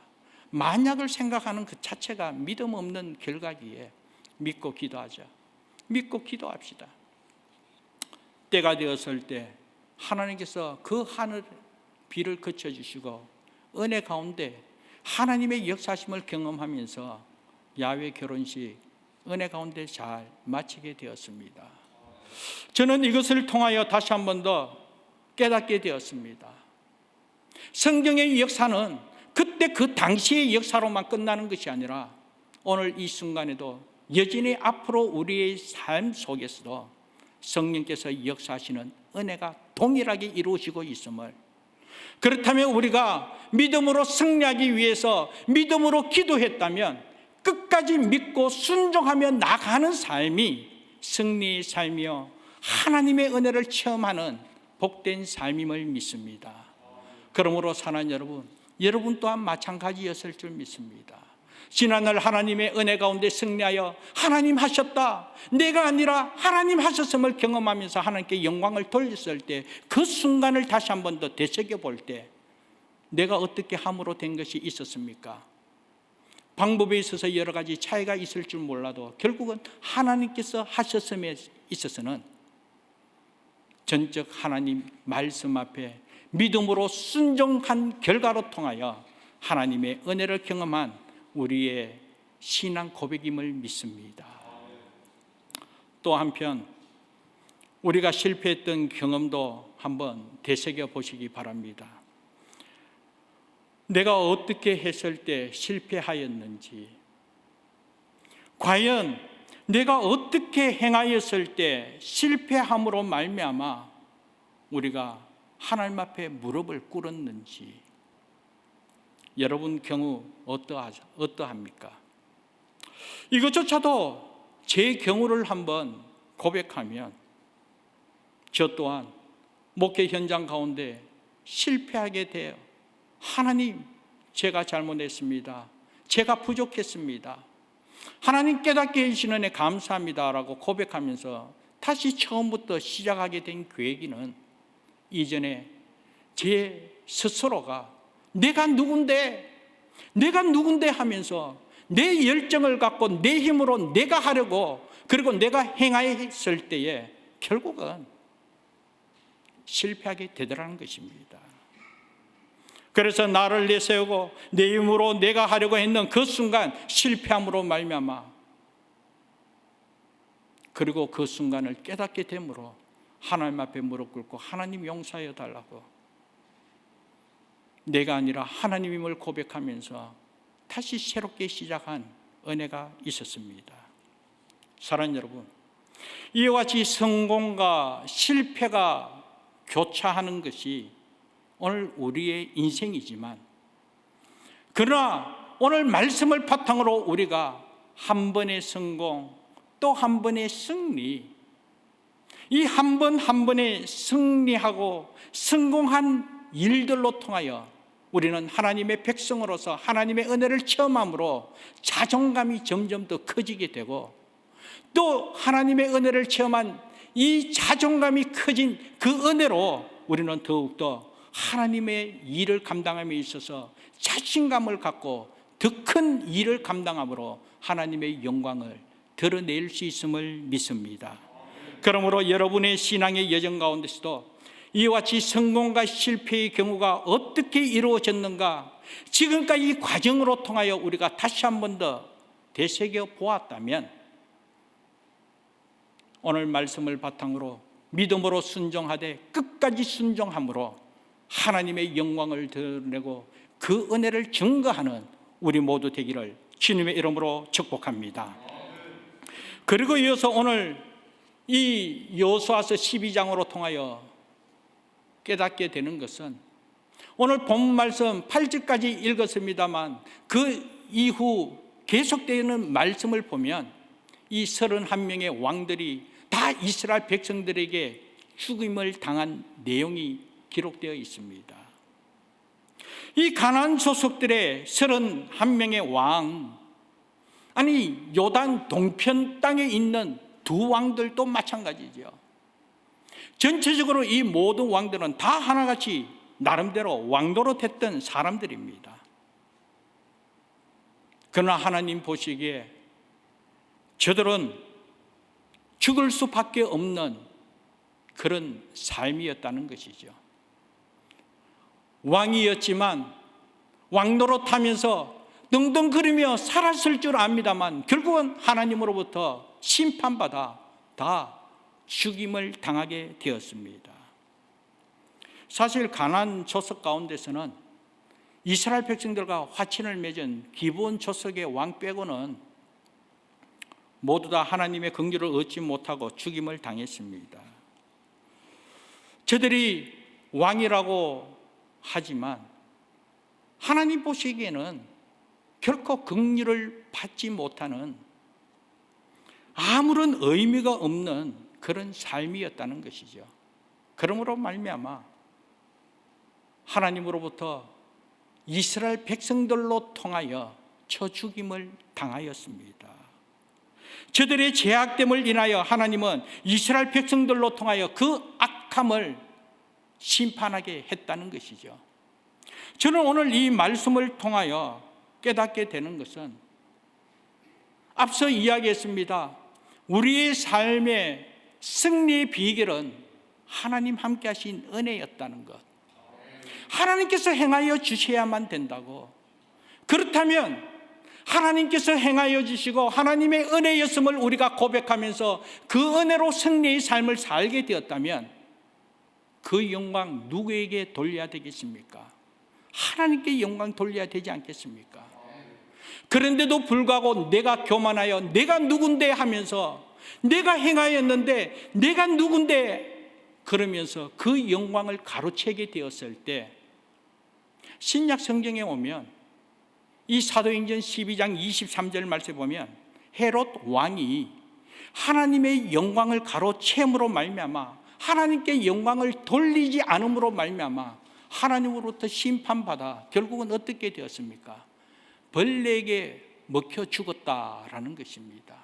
만약을 생각하는 그 자체가 믿음 없는 결과기에 믿고 기도하자. 믿고 기도합시다. 때가 되었을 때 하나님께서 그 하늘 비를 그쳐주시고 은혜 가운데 하나님의 역사심을 경험하면서 야외 결혼식 은혜 가운데 잘 마치게 되었습니다. 저는 이것을 통하여 다시 한 번 더 깨닫게 되었습니다. 성경의 역사는 그때 그 당시의 역사로만 끝나는 것이 아니라 오늘 이 순간에도 여전히 앞으로 우리의 삶 속에서도 성령께서 역사하시는 은혜가 동일하게 이루어지고 있음을, 그렇다면 우리가 믿음으로 승리하기 위해서 믿음으로 기도했다면 끝까지 믿고 순종하며 나가는 삶이 승리의 삶이요 하나님의 은혜를 체험하는 복된 삶임을 믿습니다. 그러므로 사랑하는 여러분 또한 마찬가지였을 줄 믿습니다. 지난날 하나님의 은혜 가운데 승리하여 하나님 하셨다, 내가 아니라 하나님 하셨음을 경험하면서 하나님께 영광을 돌렸을 때 그 순간을 다시 한 번 더 되새겨 볼 때 내가 어떻게 함으로 된 것이 있었습니까? 방법에 있어서 여러 가지 차이가 있을 줄 몰라도 결국은 하나님께서 하셨음에 있어서는 전적 하나님 말씀 앞에 믿음으로 순종한 결과로 통하여 하나님의 은혜를 경험한 우리의 신앙 고백임을 믿습니다. 또 한편 우리가 실패했던 경험도 한번 되새겨 보시기 바랍니다. 내가 어떻게 했을 때 실패하였는지, 과연 내가 어떻게 행하였을 때 실패함으로 말미암아 우리가 하나님 앞에 무릎을 꿇었는지, 여러분 경우 어떠합니까? 이것조차도 제 경우를 한번 고백하면 저 또한 목회 현장 가운데 실패하게 돼요. 하나님, 제가 잘못했습니다. 제가 부족했습니다. 하나님 깨닫게 해주시는 은혜 감사합니다라고 고백하면서 다시 처음부터 시작하게 된 계기는 이전에 제 스스로가 내가 누군데 하면서 내 열정을 갖고 내 힘으로 내가 하려고, 그리고 내가 행하였을 때에 결국은 실패하게 되더라는 것입니다. 그래서 나를 내세우고 내 힘으로 내가 하려고 했는 그 순간 실패함으로 말미암아, 그리고 그 순간을 깨닫게 되므로 하나님 앞에 무릎 꿇고 하나님 용서하여 달라고, 내가 아니라 하나님임을 고백하면서 다시 새롭게 시작한 은혜가 있었습니다. 사랑하는 여러분, 이와 같이 성공과 실패가 교차하는 것이 오늘 우리의 인생이지만, 그러나 오늘 말씀을 바탕으로 우리가 한 번의 성공, 또 한 번의 승리, 이 한 번 한 번의 승리하고 성공한 일들로 통하여 우리는 하나님의 백성으로서 하나님의 은혜를 체험함으로 자존감이 점점 더 커지게 되고, 또 하나님의 은혜를 체험한 이 자존감이 커진 그 은혜로 우리는 더욱더 하나님의 일을 감당함에 있어서 자신감을 갖고 더 큰 일을 감당함으로 하나님의 영광을 드러낼 수 있음을 믿습니다. 그러므로 여러분의 신앙의 여정 가운데서도 이와 같이 성공과 실패의 경우가 어떻게 이루어졌는가, 지금까지 이 과정으로 통하여 우리가 다시 한 번 더 되새겨 보았다면, 오늘 말씀을 바탕으로 믿음으로 순종하되 끝까지 순종함으로 하나님의 영광을 드러내고 그 은혜를 증거하는 우리 모두 되기를 주님의 이름으로 축복합니다. 그리고 이어서 오늘 이 여호수아서 12장으로 통하여 깨닫게 되는 것은, 오늘 본 말씀 8절까지 읽었습니다만 그 이후 계속되는 말씀을 보면 이 31명의 왕들이 다 이스라엘 백성들에게 죽임을 당한 내용이 기록되어 있습니다. 이 가나안 소속들의 31명의 왕, 아니 요단 동편 땅에 있는 두 왕들도 마찬가지죠. 전체적으로 이 모든 왕들은 다 하나같이 나름대로 왕노릇했던 사람들입니다. 그러나 하나님 보시기에 저들은 죽을 수밖에 없는 그런 삶이었다는 것이죠. 왕이었지만 왕노릇하면서 떵떵거리며 살았을 줄 압니다만 결국은 하나님으로부터 심판받아 다 죽임을 당하게 되었습니다. 사실 가나안 족속 가운데서는 이스라엘 백성들과 화친을 맺은 기브온 족속의 왕 빼고는 모두 다 하나님의 긍휼을 얻지 못하고 죽임을 당했습니다. 저들이 왕이라고 하지만 하나님 보시기에는 결코 긍휼을 받지 못하는 아무런 의미가 없는 그런 삶이었다는 것이죠. 그러므로 말미암아 하나님으로부터 이스라엘 백성들로 통하여 쳐 죽임을 당하였습니다. 저들의 죄악됨을 인하여 하나님은 이스라엘 백성들로 통하여 그 악함을 심판하게 했다는 것이죠. 저는 오늘 이 말씀을 통하여 깨닫게 되는 것은, 앞서 이야기했습니다. 우리의 삶의 승리의 비결은 하나님 함께 하신 은혜였다는 것, 하나님께서 행하여 주셔야만 된다고. 그렇다면 하나님께서 행하여 주시고 하나님의 은혜였음을 우리가 고백하면서 그 은혜로 승리의 삶을 살게 되었다면 그 영광 누구에게 돌려야 되겠습니까? 하나님께 영광 돌려야 되지 않겠습니까? 그런데도 불구하고 내가 교만하여 내가 누군데 하면서, 내가 행하였는데 내가 누군데 그러면서 그 영광을 가로채게 되었을 때, 신약 성경에 오면 이 사도행전 12장 23절 말씀에 보면 헤롯 왕이 하나님의 영광을 가로채음으로 말미암아 하나님께 영광을 돌리지 않음으로 말미암아 하나님으로부터 심판받아 결국은 어떻게 되었습니까? 벌레에게 먹혀 죽었다라는 것입니다.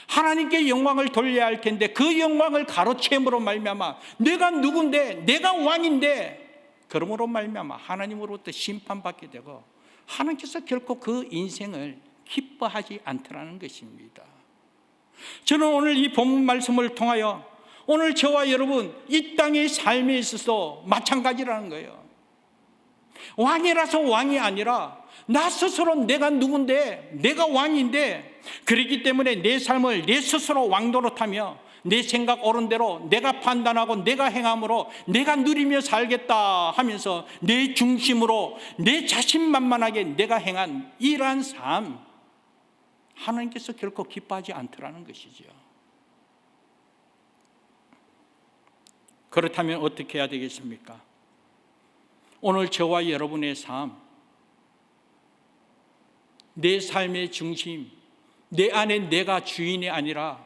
하나님께 영광을 돌려야 할 텐데 그 영광을 가로채음으로 말미암아 내가 누군데, 내가 왕인데, 그러므로 말미암아 하나님으로부터 심판받게 되고 하나님께서 결코 그 인생을 기뻐하지 않더라는 것입니다. 저는 오늘 이 본문 말씀을 통하여 오늘 저와 여러분 이 땅의 삶에 있어서 마찬가지라는 거예요. 왕이라서 왕이 아니라 나 스스로 내가 누군데, 내가 왕인데, 그렇기 때문에 내 삶을 내 스스로 왕노릇하며 내 생각 옳은 대로 내가 판단하고 내가 행함으로 내가 누리며 살겠다 하면서 내 중심으로 내 자신만만하게 내가 행한 이러한 삶, 하나님께서 결코 기뻐하지 않더라는 것이죠. 그렇다면 어떻게 해야 되겠습니까? 오늘 저와 여러분의 삶, 내 삶의 중심, 내 안에 내가 주인이 아니라,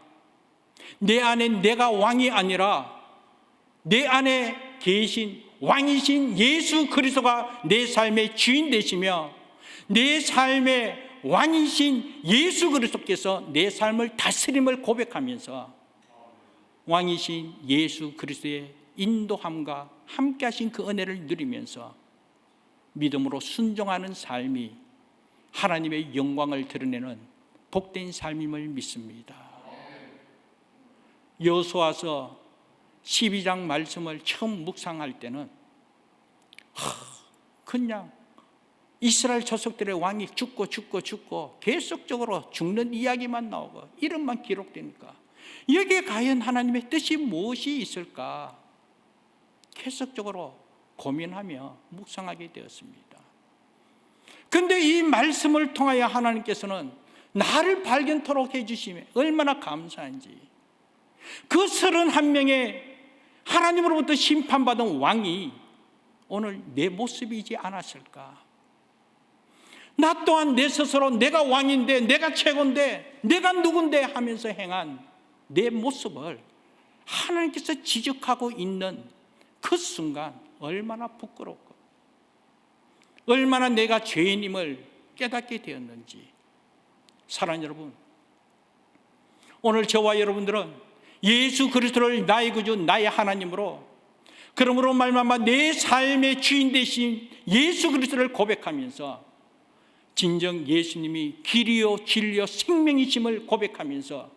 내 안에 내가 왕이 아니라 내 안에 계신 왕이신 예수 그리스도가 내 삶의 주인 되시며 내 삶의 왕이신 예수 그리스도께서 내 삶을 다스림을 고백하면서 왕이신 예수 그리스도의 인도함과 함께 하신 그 은혜를 누리면서 믿음으로 순종하는 삶이 하나님의 영광을 드러내는 복된 삶임을 믿습니다. 여호수아서 12장 말씀을 처음 묵상할 때는 그냥 이스라엘 족속들의 왕이 죽고 계속적으로 죽는 이야기만 나오고 이름만 기록되니까 여기에 과연 하나님의 뜻이 무엇이 있을까 계속적으로 고민하며 묵상하게 되었습니다. 그런데 이 말씀을 통하여 하나님께서는 나를 발견토록 해주시면 얼마나 감사한지, 그 31명의 하나님으로부터 심판받은 왕이 오늘 내 모습이지 않았을까? 나 또한 내 스스로 내가 왕인데, 내가 최고인데, 내가 누군데 하면서 행한 내 모습을 하나님께서 지적하고 있는 그 순간 얼마나 부끄럽고 얼마나 내가 죄인임을 깨닫게 되었는지. 사랑하는 여러분, 오늘 저와 여러분들은 예수 그리스도를 나의 구주, 나의 하나님으로, 그러므로 말미암아 내 삶의 주인 되신 예수 그리스도를 고백하면서 진정 예수님이 길이요 진리요 생명이심을 고백하면서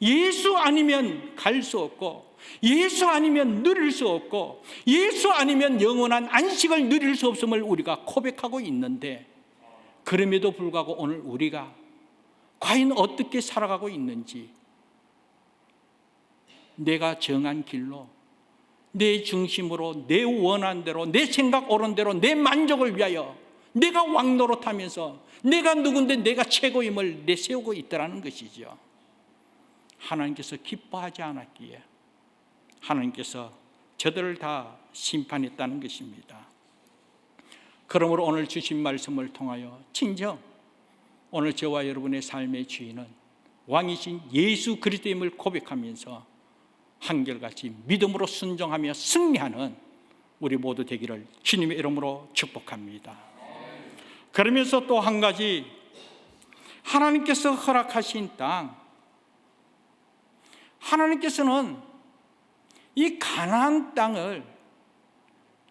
예수 아니면 갈 수 없고, 예수 아니면 누릴 수 없고, 예수 아니면 영원한 안식을 누릴 수 없음을 우리가 고백하고 있는데, 그럼에도 불구하고 오늘 우리가 과연 어떻게 살아가고 있는지, 내가 정한 길로 내 중심으로 내 원한 대로 내 생각 옳은 대로 내 만족을 위하여 내가 왕노릇하면서 내가 누군데 내가 최고임을 내세우고 있다는 것이죠. 하나님께서 기뻐하지 않았기에 하나님께서 저들을 다 심판했다는 것입니다. 그러므로 오늘 주신 말씀을 통하여 진정 오늘 저와 여러분의 삶의 주인은 왕이신 예수 그리스도임을 고백하면서 한결같이 믿음으로 순종하며 승리하는 우리 모두 되기를 주님의 이름으로 축복합니다. 그러면서 또 한 가지, 하나님께서 허락하신 땅, 하나님께서는 이 가나안 땅을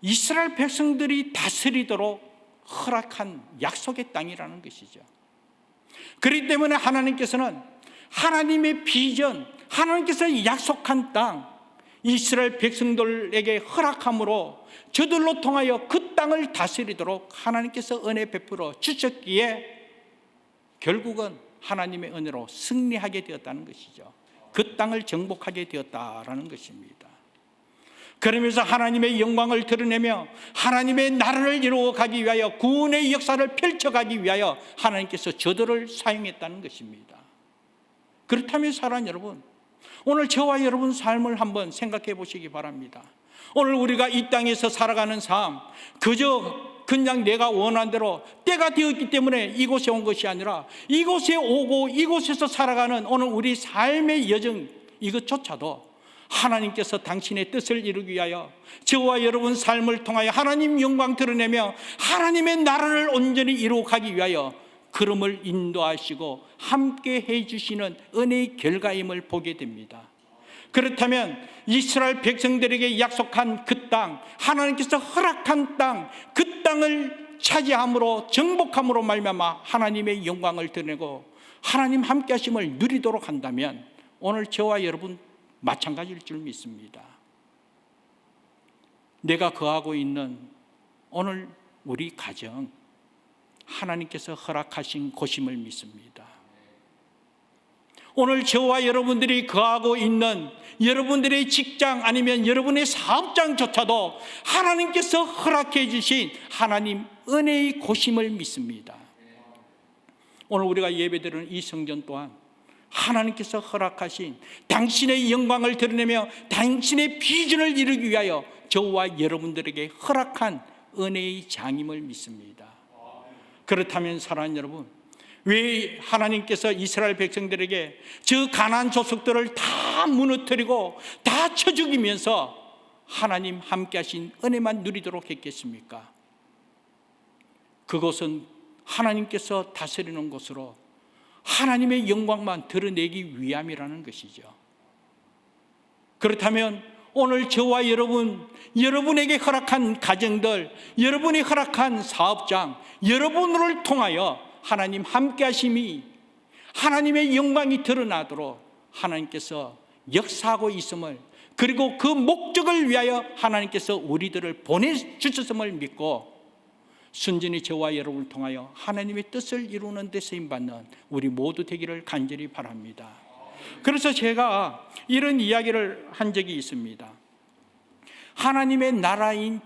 이스라엘 백성들이 다스리도록 허락한 약속의 땅이라는 것이죠. 그렇기 때문에 하나님께서는 하나님의 비전, 하나님께서 약속한 땅, 이스라엘 백성들에게 허락함으로 저들로 통하여 그 땅을 다스리도록 하나님께서 은혜 베풀어 주셨기에 결국은 하나님의 은혜로 승리하게 되었다는 것이죠. 그 땅을 정복하게 되었다라는 것입니다. 그러면서 하나님의 영광을 드러내며 하나님의 나라를 이루어가기 위하여 구원의 역사를 펼쳐가기 위하여 하나님께서 저들을 사용했다는 것입니다. 그렇다면 사랑하는 여러분, 오늘 저와 여러분 삶을 한번 생각해 보시기 바랍니다. 오늘 우리가 이 땅에서 살아가는 삶, 그저 그냥 내가 원한 대로 때가 되었기 때문에 이곳에 온 것이 아니라 이곳에 오고 이곳에서 살아가는 오늘 우리 삶의 여정, 이것조차도 하나님께서 당신의 뜻을 이루기 위하여 저와 여러분 삶을 통하여 하나님 영광 드러내며 하나님의 나라를 온전히 이루어가기 위하여 걸음을 인도하시고 함께 해주시는 은혜의 결과임을 보게 됩니다. 그렇다면 이스라엘 백성들에게 약속한 그 땅, 하나님께서 허락한 땅, 그 땅을 차지함으로 정복함으로 말미암아 하나님의 영광을 드러내고 하나님 함께 하심을 누리도록 한다면 오늘 저와 여러분 마찬가지일 줄 믿습니다. 내가 거하고 있는 오늘 우리 가정, 하나님께서 허락하신 곳임을 믿습니다. 오늘 저와 여러분들이 거하고 있는 여러분들의 직장 아니면 여러분의 사업장조차도 하나님께서 허락해 주신 하나님 은혜의 곳임을 믿습니다. 오늘 우리가 예배드리는 이 성전 또한 하나님께서 허락하신 당신의 영광을 드러내며 당신의 비전을 이루기 위하여 저와 여러분들에게 허락한 은혜의 장임을 믿습니다. 그렇다면 사랑하는 여러분, 왜 하나님께서 이스라엘 백성들에게 저 가나안 족속들을 다 무너뜨리고 다 쳐 죽이면서 하나님 함께 하신 은혜만 누리도록 했겠습니까? 그것은 하나님께서 다스리는 곳으로 하나님의 영광만 드러내기 위함이라는 것이죠. 그렇다면 오늘 저와 여러분, 여러분에게 허락한 가정들, 여러분이 허락한 사업장, 여러분을 통하여 하나님 함께 하심이 하나님의 영광이 드러나도록 하나님께서 역사하고 있음을, 그리고 그 목적을 위하여 하나님께서 우리들을 보내주셨음을 믿고 순전히 저와 여러분을 통하여 하나님의 뜻을 이루는 데 쓰임받는 우리 모두 되기를 간절히 바랍니다. 그래서 제가 이런 이야기를 한 적이 있습니다. 하나님의 나라인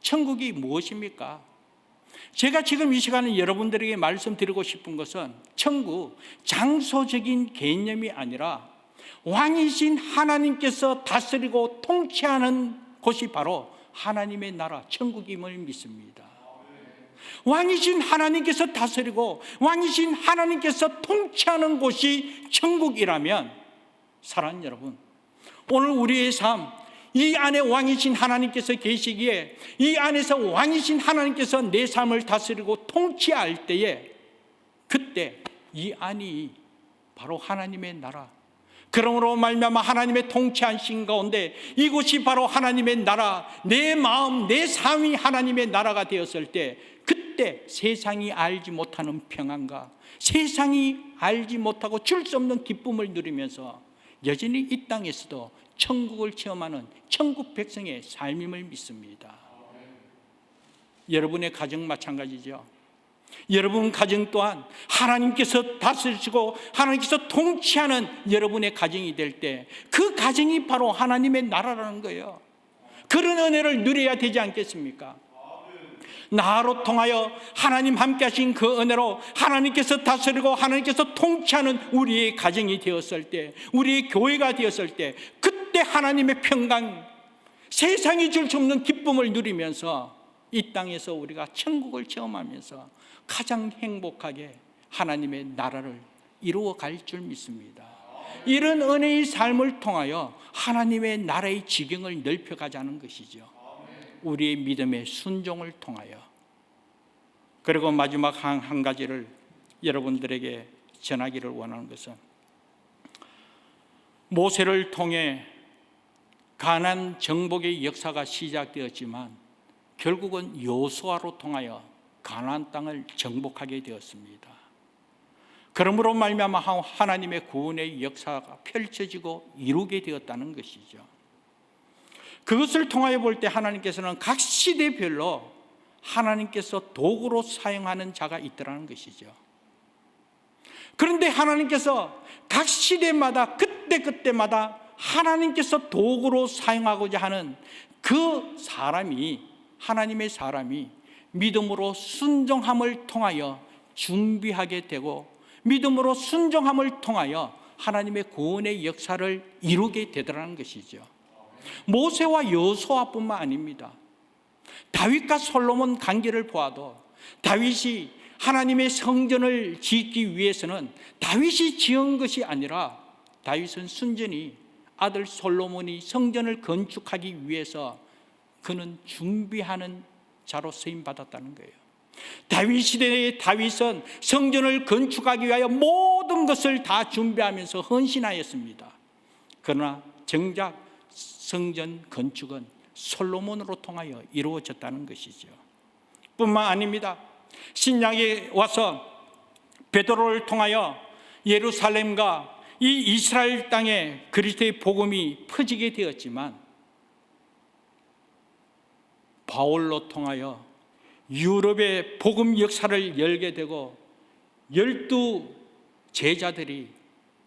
천국이 무엇입니까? 제가 지금 이 시간에 여러분들에게 말씀드리고 싶은 것은 천국, 장소적인 개념이 아니라 왕이신 하나님께서 다스리고 통치하는 곳이 바로 하나님의 나라, 천국임을 믿습니다. 왕이신 하나님께서 다스리고 왕이신 하나님께서 통치하는 곳이 천국이라면 사랑하는 여러분, 오늘 우리의 삶, 이 안에 왕이신 하나님께서 계시기에 이 안에서 왕이신 하나님께서 내 삶을 다스리고 통치할 때에 그때 이 안이 바로 하나님의 나라, 그러므로 말미암아 하나님의 통치하신 가운데 이곳이 바로 하나님의 나라, 내 마음, 내 삶이 하나님의 나라가 되었을 때 그때 세상이 알지 못하는 평안과 세상이 알지 못하고 줄 수 없는 기쁨을 누리면서 여전히 이 땅에서도 천국을 체험하는 천국 백성의 삶임을 믿습니다. 여러분의 가정 마찬가지죠. 여러분 가정 또한 하나님께서 다스리시고 하나님께서 통치하는 여러분의 가정이 될 때 그 가정이 바로 하나님의 나라라는 거예요. 그런 은혜를 누려야 되지 않겠습니까? 나로 통하여 하나님 함께 하신 그 은혜로 하나님께서 다스리고 하나님께서 통치하는 우리의 가정이 되었을 때, 우리의 교회가 되었을 때 그때 하나님의 평강, 세상이 줄 수 없는 기쁨을 누리면서 이 땅에서 우리가 천국을 체험하면서 가장 행복하게 하나님의 나라를 이루어갈 줄 믿습니다. 이런 은혜의 삶을 통하여 하나님의 나라의 지경을 넓혀가자는 것이죠. 우리의 믿음의 순종을 통하여. 그리고 마지막 한 가지를 여러분들에게 전하기를 원하는 것은, 모세를 통해 가나안 정복의 역사가 시작되었지만 결국은 여호수아로 통하여 가나안 땅을 정복하게 되었습니다. 그러므로 말미암아 하나님의 구원의 역사가 펼쳐지고 이루게 되었다는 것이죠. 그것을 통하여 볼 때 하나님께서는 각 시대별로 하나님께서 도구로 사용하는 자가 있더라는 것이죠. 그런데 하나님께서 각 시대마다 그때마다 하나님께서 도구로 사용하고자 하는 그 사람이, 하나님의 사람이 믿음으로 순종함을 통하여 준비하게 되고 믿음으로 순종함을 통하여 하나님의 구원의 역사를 이루게 되더라는 것이죠. 모세와 여호수아뿐만 아닙니다. 다윗과 솔로몬 관계를 보아도 다윗이 하나님의 성전을 짓기 위해서는 다윗이 지은 것이 아니라 다윗은 순전히 아들 솔로몬이 성전을 건축하기 위해서 그는 준비하는 자로 쓰임받았다는 거예요. 다윗 시대의 다윗은 성전을 건축하기 위하여 모든 것을 다 준비하면서 헌신하였습니다. 그러나 정작 성전 건축은 솔로몬으로 통하여 이루어졌다는 것이죠. 뿐만 아닙니다. 신약에 와서 베드로를 통하여 예루살렘과 이 이스라엘 땅에 그리스도의 복음이 퍼지게 되었지만 바울로 통하여 유럽의 복음 역사를 열게 되고 12 제자들이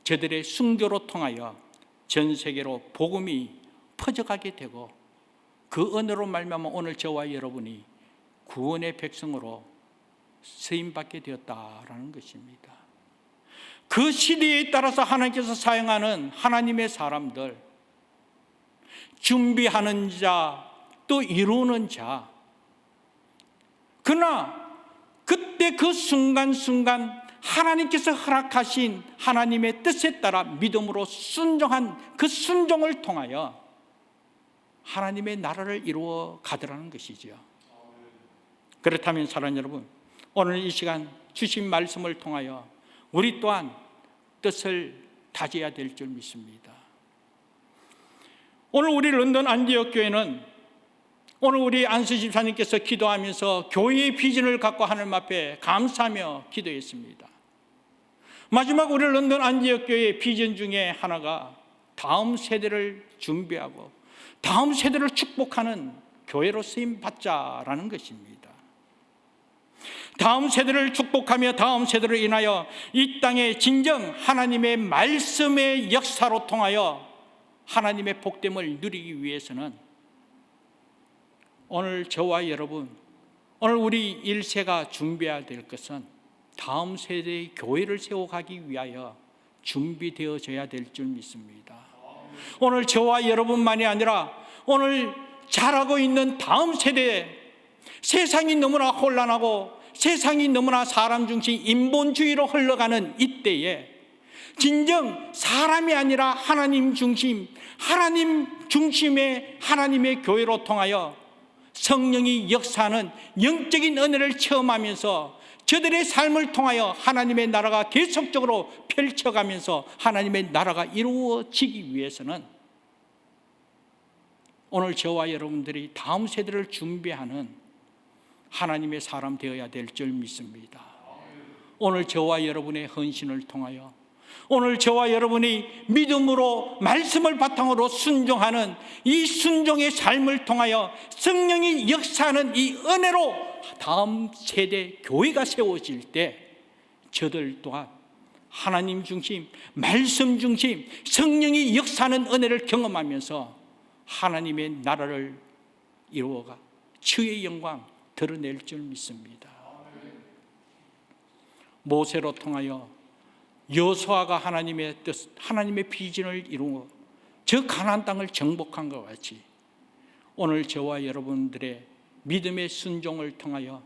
저들의 순교로 통하여 전 세계로 복음이 퍼져가게 되고 그 은혜로 말미암아 오늘 저와 여러분이 구원의 백성으로 쓰임받게 되었다라는 것입니다. 그 시대에 따라서 하나님께서 사용하는 하나님의 사람들, 준비하는 자, 또 이루는 자. 그러나 그때 그 순간순간 하나님께서 허락하신 하나님의 뜻에 따라 믿음으로 순종한 그 순종을 통하여 하나님의 나라를 이루어 가더라는 것이죠. 그렇다면 사랑하는 여러분, 오늘 이 시간 주신 말씀을 통하여 우리 또한 뜻을 다져야 될 줄 믿습니다. 오늘 우리 런던 안디옥 교회는 오늘 우리 안수 집사님께서 기도하면서 교회의 비전을 갖고 하나님 앞에 감사하며 기도했습니다. 마지막 우리 런던 안디옥 교회의 비전 중에 하나가 다음 세대를 준비하고 다음 세대를 축복하는 교회로 쓰임 받자라는 것입니다. 다음 세대를 축복하며 다음 세대를 인하여 이 땅에 진정 하나님의 말씀의 역사로 통하여 하나님의 복됨을 누리기 위해서는 오늘 저와 여러분, 오늘 우리 1세가 준비해야 될 것은 다음 세대의 교회를 세워가기 위하여 준비되어져야 될 줄 믿습니다. 오늘 저와 여러분만이 아니라 오늘 자라고 있는 다음 세대에 세상이 너무나 혼란하고 세상이 너무나 사람 중심 인본주의로 흘러가는 이때에 진정 사람이 아니라 하나님 중심, 하나님 중심의 하나님의 교회로 통하여 성령이 역사하는 영적인 은혜를 체험하면서 저들의 삶을 통하여 하나님의 나라가 계속적으로 펼쳐가면서 하나님의 나라가 이루어지기 위해서는 오늘 저와 여러분들이 다음 세대를 준비하는 하나님의 사람 되어야 될 줄 믿습니다. 오늘 저와 여러분의 헌신을 통하여 오늘 저와 여러분이 믿음으로 말씀을 바탕으로 순종하는 이 순종의 삶을 통하여 성령이 역사하는 이 은혜로 다음 세대 교회가 세워질 때 저들 또한 하나님 중심, 말씀 중심, 성령이 역사하는 은혜를 경험하면서 하나님의 나라를 이루어가 주의 영광 드러낼 줄 믿습니다. 모세로 통하여 여호수아가 하나님의 뜻, 하나님의 비전을 이루어 저 가나안 땅을 정복한 것 같이 오늘 저와 여러분들의 믿음의 순종을 통하여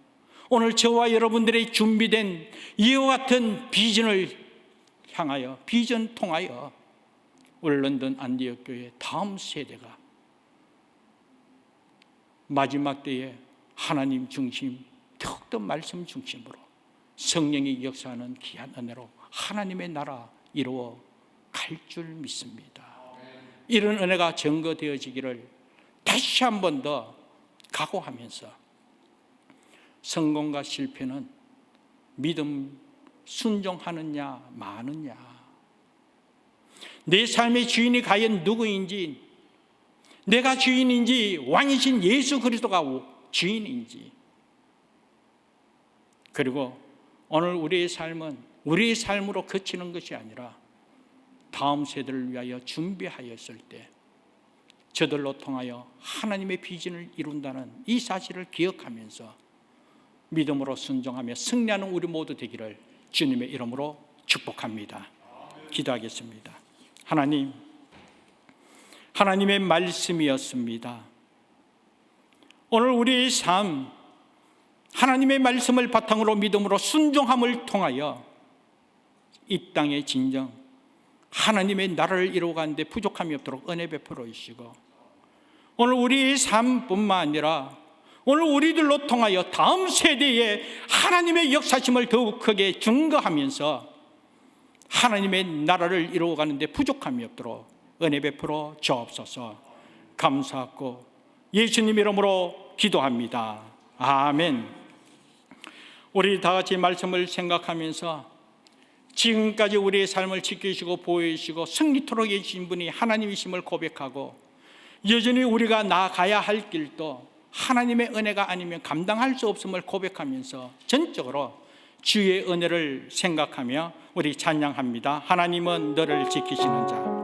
오늘 저와 여러분들의 준비된 이와 같은 비전을 향하여 비전 통하여 우리 런던 안디옥 교회 다음 세대가 마지막 때에 하나님 중심, 더욱더 말씀 중심으로 성령이 역사하는 귀한 은혜로 하나님의 나라 이루어 갈 줄 믿습니다. 이런 은혜가 증거되어지기를 다시 한 번 더 각오하면서 성공과 실패는 믿음 순종하느냐 마느냐, 내 삶의 주인이 과연 누구인지, 내가 주인인지 왕이신 예수 그리스도가 주인인지, 그리고 오늘 우리의 삶은 우리의 삶으로 그치는 것이 아니라 다음 세대를 위하여 준비하였을 때 저들로 통하여 하나님의 비전을 이룬다는 이 사실을 기억하면서 믿음으로 순종하며 승리하는 우리 모두 되기를 주님의 이름으로 축복합니다. 기도하겠습니다. 하나님, 하나님의 말씀이었습니다. 오늘 우리의 삶, 하나님의 말씀을 바탕으로 믿음으로 순종함을 통하여 이 땅의 진정 하나님의 나라를 이루어가는데 부족함이 없도록 은혜 베풀어 주시고, 오늘 우리의 삶뿐만 아니라 오늘 우리들로 통하여 다음 세대에 하나님의 역사심을 더욱 크게 증거하면서 하나님의 나라를 이루어가는데 부족함이 없도록 은혜 베풀어 주옵소서. 감사하고 예수님 이름으로 기도합니다. 아멘. 우리 다 같이 말씀을 생각하면서 지금까지 우리의 삶을 지키시고 보호해주시고 승리토록 해주신 분이 하나님이심을 고백하고, 여전히 우리가 나아가야 할 길도 하나님의 은혜가 아니면 감당할 수 없음을 고백하면서 전적으로 주의 은혜를 생각하며 우리 찬양합니다. 하나님은 너를 지키시는 자.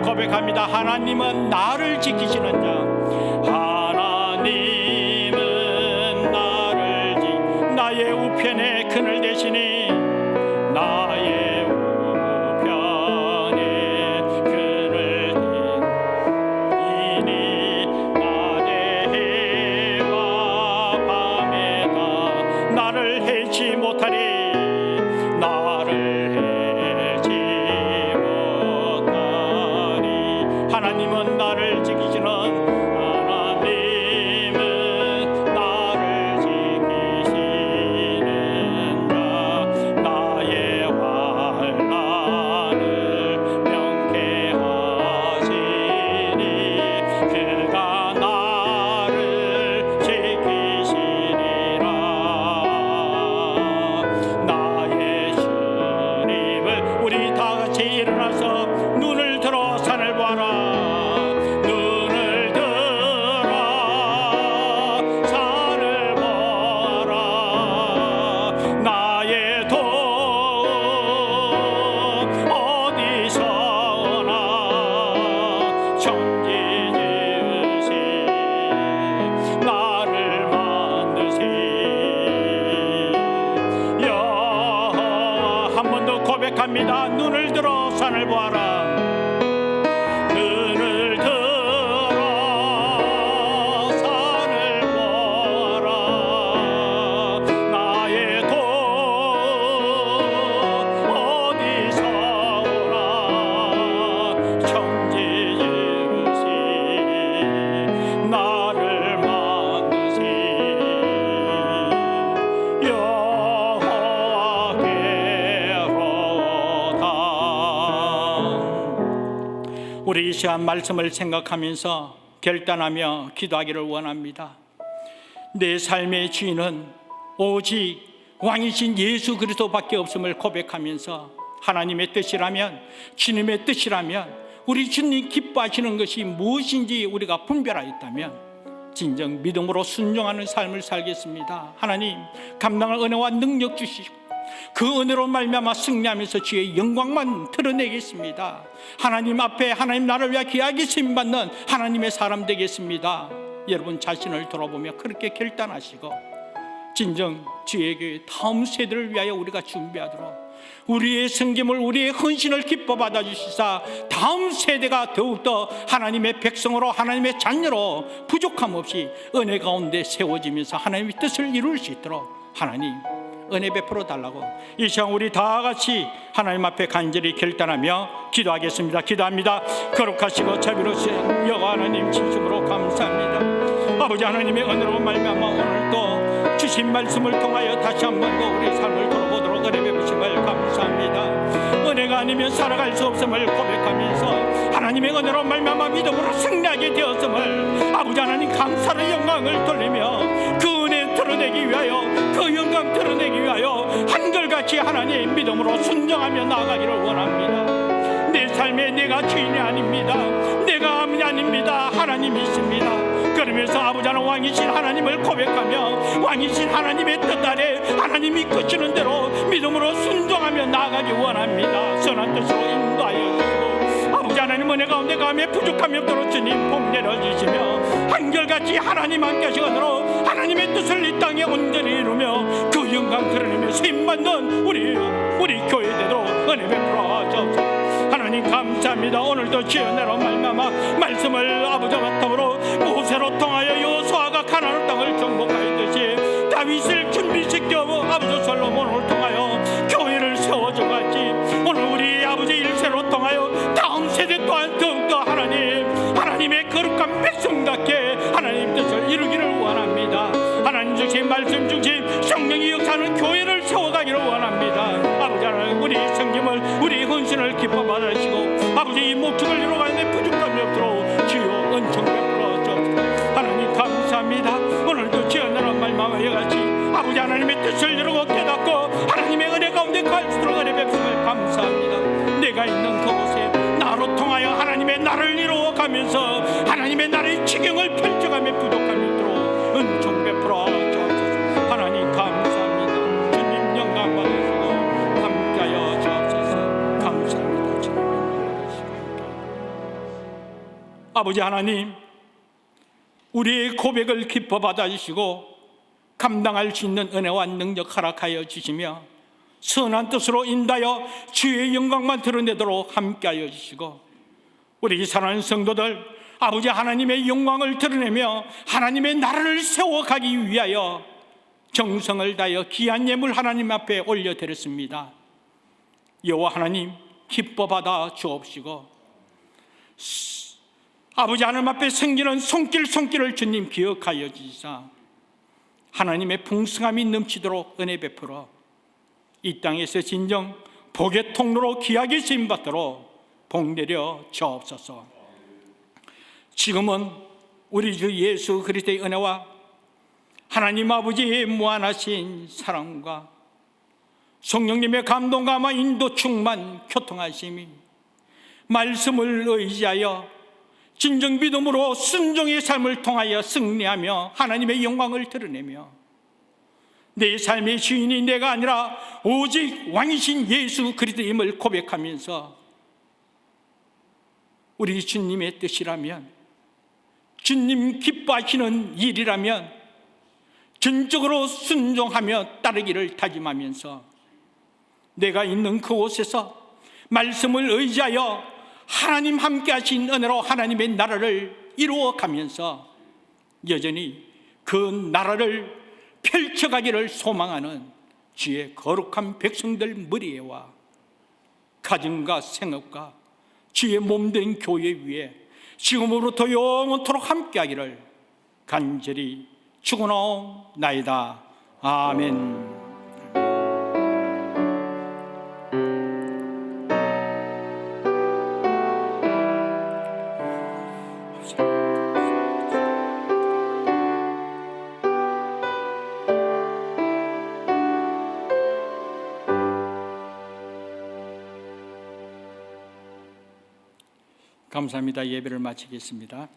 고백합니다. 하나님은 나를 지키시는 자. 하나님은 나의 우편에 그늘 되시니, 나의 우편에 그늘 되시니, 낮의 해와 밤에 다 나를 해치 못하리. 하나님은 나를 지키시는, 하나님은 나를 지키시는 자. 나의 환난을 명쾌 하시니, 그가 나를 지키시리라. 나의 주님을, 우리 다 같이 일어나서 눈을 들어 산을 보아라. 고백합니다. 눈을 들어 산을 보아라. 눈을 들어 산을 보아라. 나의 돈 어디서 오나. 천지 지으신 나를 만드신 우리 이 시간 말씀을 생각하면서 결단하며 기도하기를 원합니다. 내 삶의 주인은 오직 왕이신 예수 그리스도밖에 없음을 고백하면서 하나님의 뜻이라면, 주님의 뜻이라면, 우리 주님 기뻐하시는 것이 무엇인지 우리가 분별하였다면 진정 믿음으로 순종하는 삶을 살겠습니다. 하나님, 감당할 은혜와 능력 주시고 그 은혜로 말미암아 승리하면서 주의 영광만 드러내겠습니다. 하나님 앞에 하나님 나를 위하여 귀하게 쓰임받는 하나님의 사람 되겠습니다. 여러분 자신을 돌아보며 그렇게 결단하시고 진정 주의 교회 다음 세대를 위하여 우리가 준비하도록 우리의 섬김을, 우리의 헌신을 기뻐 받아주시사 다음 세대가 더욱더 하나님의 백성으로, 하나님의 자녀로 부족함 없이 은혜 가운데 세워지면서 하나님의 뜻을 이룰 수 있도록 하나님 은혜 베풀어 달라고 이 시간 우리 다 같이 하나님 앞에 간절히 결단하며 기도하겠습니다. 기도합니다. 거룩하시고 자비로우신 여호와 하나님, 진심으로 감사합니다. 아버지 하나님의 은혜로 말미암아 오늘도 주신 말씀을 통하여 다시 한 번 더 우리의 삶을 돌아보도록 은혜 베푸심을 감사합니다. 은혜가 아니면 살아갈 수 없음을 고백하면서 하나님의 은혜로 말미암아 믿음으로 승리하게 되었음을 아버지 하나님 감사의 영광을 돌리며 그 은혜 드러내기 위하여, 그 영광 드러내기 위하여 한결같이 하나님 믿음으로 순종하며 나아가기를 원합니다. 내 삶에 내가 주인이 아닙니다. 내가 아무리 아닙니다. 하나님이십니다. 그러면서 아버지 하나님 왕이신 하나님을 고백하며 왕이신 하나님의 뜻 아래 하나님이 이끄시는 대로 믿음으로 순종하며 나아가기 원합니다. 선한 뜻으로 인도하여 주시고 아버지 하나님 은혜 가운데 감에 부족함이 없도록 주님 복 내려주시며 한결같이 하나님 함께 하시거든요 하나님의 뜻을 이 땅에 온전히 이루며 그 영광 드러내며 쓰임받는 우리 교회 되도록 은혜 베풀어 주옵소서. 하나님 감사합니다. 오늘도 주의 은혜로 말미암아 말씀을 아버지 바탕으로 모세로 통하여 여호수아가 가나안 땅을 정복하였듯이 다윗을 준비시켜 아버지 솔로몬을 통하여 교회를 세워줘 같이 오늘 우리 아버지 일세로 통하여 다음 세대 또한 더욱더 하나님의 거룩한 백성답게 하나님 뜻을 이루기를 원합니다. 하나님 주신 말씀 주신 성령이 역사하는 교회를 세워가기를 원합니다. 아버지 하나님 우리 섬김을, 우리 헌신을 기뻐 받으시고 아버지 이 목적을 이루어가는 부족함이 없도록 주여 은총 베풀어 주옵소서. 하나님 감사합니다. 오늘도 주여 나는 말마마 여같이 아버지 하나님의 뜻을 이루고 깨닫고 하나님의 은혜 가운데 갈 수 있도록 은혜 베풀을 감사합니다. 내가 있는 그곳에 나로 통하여 하나님의 나를 이루어가면서 하나님의 나라의 지경을 펼쳐가며 부족함이 없도록 은총 베풀어 주옵소서. 하나님 감사합니다. 주님 영광 받으시고 함께하여 주옵소서. 감사합니다. 주님 영광 받으시고 아버지 하나님 우리의 고백을 기뻐 받아주시고 감당할 수 있는 은혜와 능력 허락하여 주시며 선한 뜻으로 인하여 주의 영광만 드러내도록 함께하여 주시고 우리 사랑하는 성도들 아버지 하나님의 영광을 드러내며 하나님의 나라를 세워가기 위하여 정성을 다하여 귀한 예물 하나님 앞에 올려드렸습니다. 여호와 하나님 기뻐 받아 주옵시고 아버지 하나님 앞에 생기는 손길을 주님 기억하여 주시사 하나님의 풍성함이 넘치도록 은혜 베풀어 이 땅에서 진정 복의 통로로 귀하게 쓰임받도록 복 내려 주옵소서. 지금은 우리 주 예수 그리스도의 은혜와 하나님 아버지의 무한하신 사랑과 성령님의 감동과 인도 충만 교통하심이 말씀을 의지하여 진정 믿음으로 순종의 삶을 통하여 승리하며 하나님의 영광을 드러내며 내 삶의 주인이 내가 아니라 오직 왕이신 예수 그리스도임을 고백하면서 우리 주님의 뜻이라면 주님 기뻐하시는 일이라면 전적으로 순종하며 따르기를 다짐하면서 내가 있는 그곳에서 말씀을 의지하여 하나님 함께 하신 은혜로 하나님의 나라를 이루어가면서 여전히 그 나라를 펼쳐가기를 소망하는 주의 거룩한 백성들 머리에와 가정과 생업과 주의 몸된 교회 위에 지금으로부터 영원토록 함께하기를 간절히 축원하옵나이다. 아멘. 감사합니다. 예배를 마치겠습니다.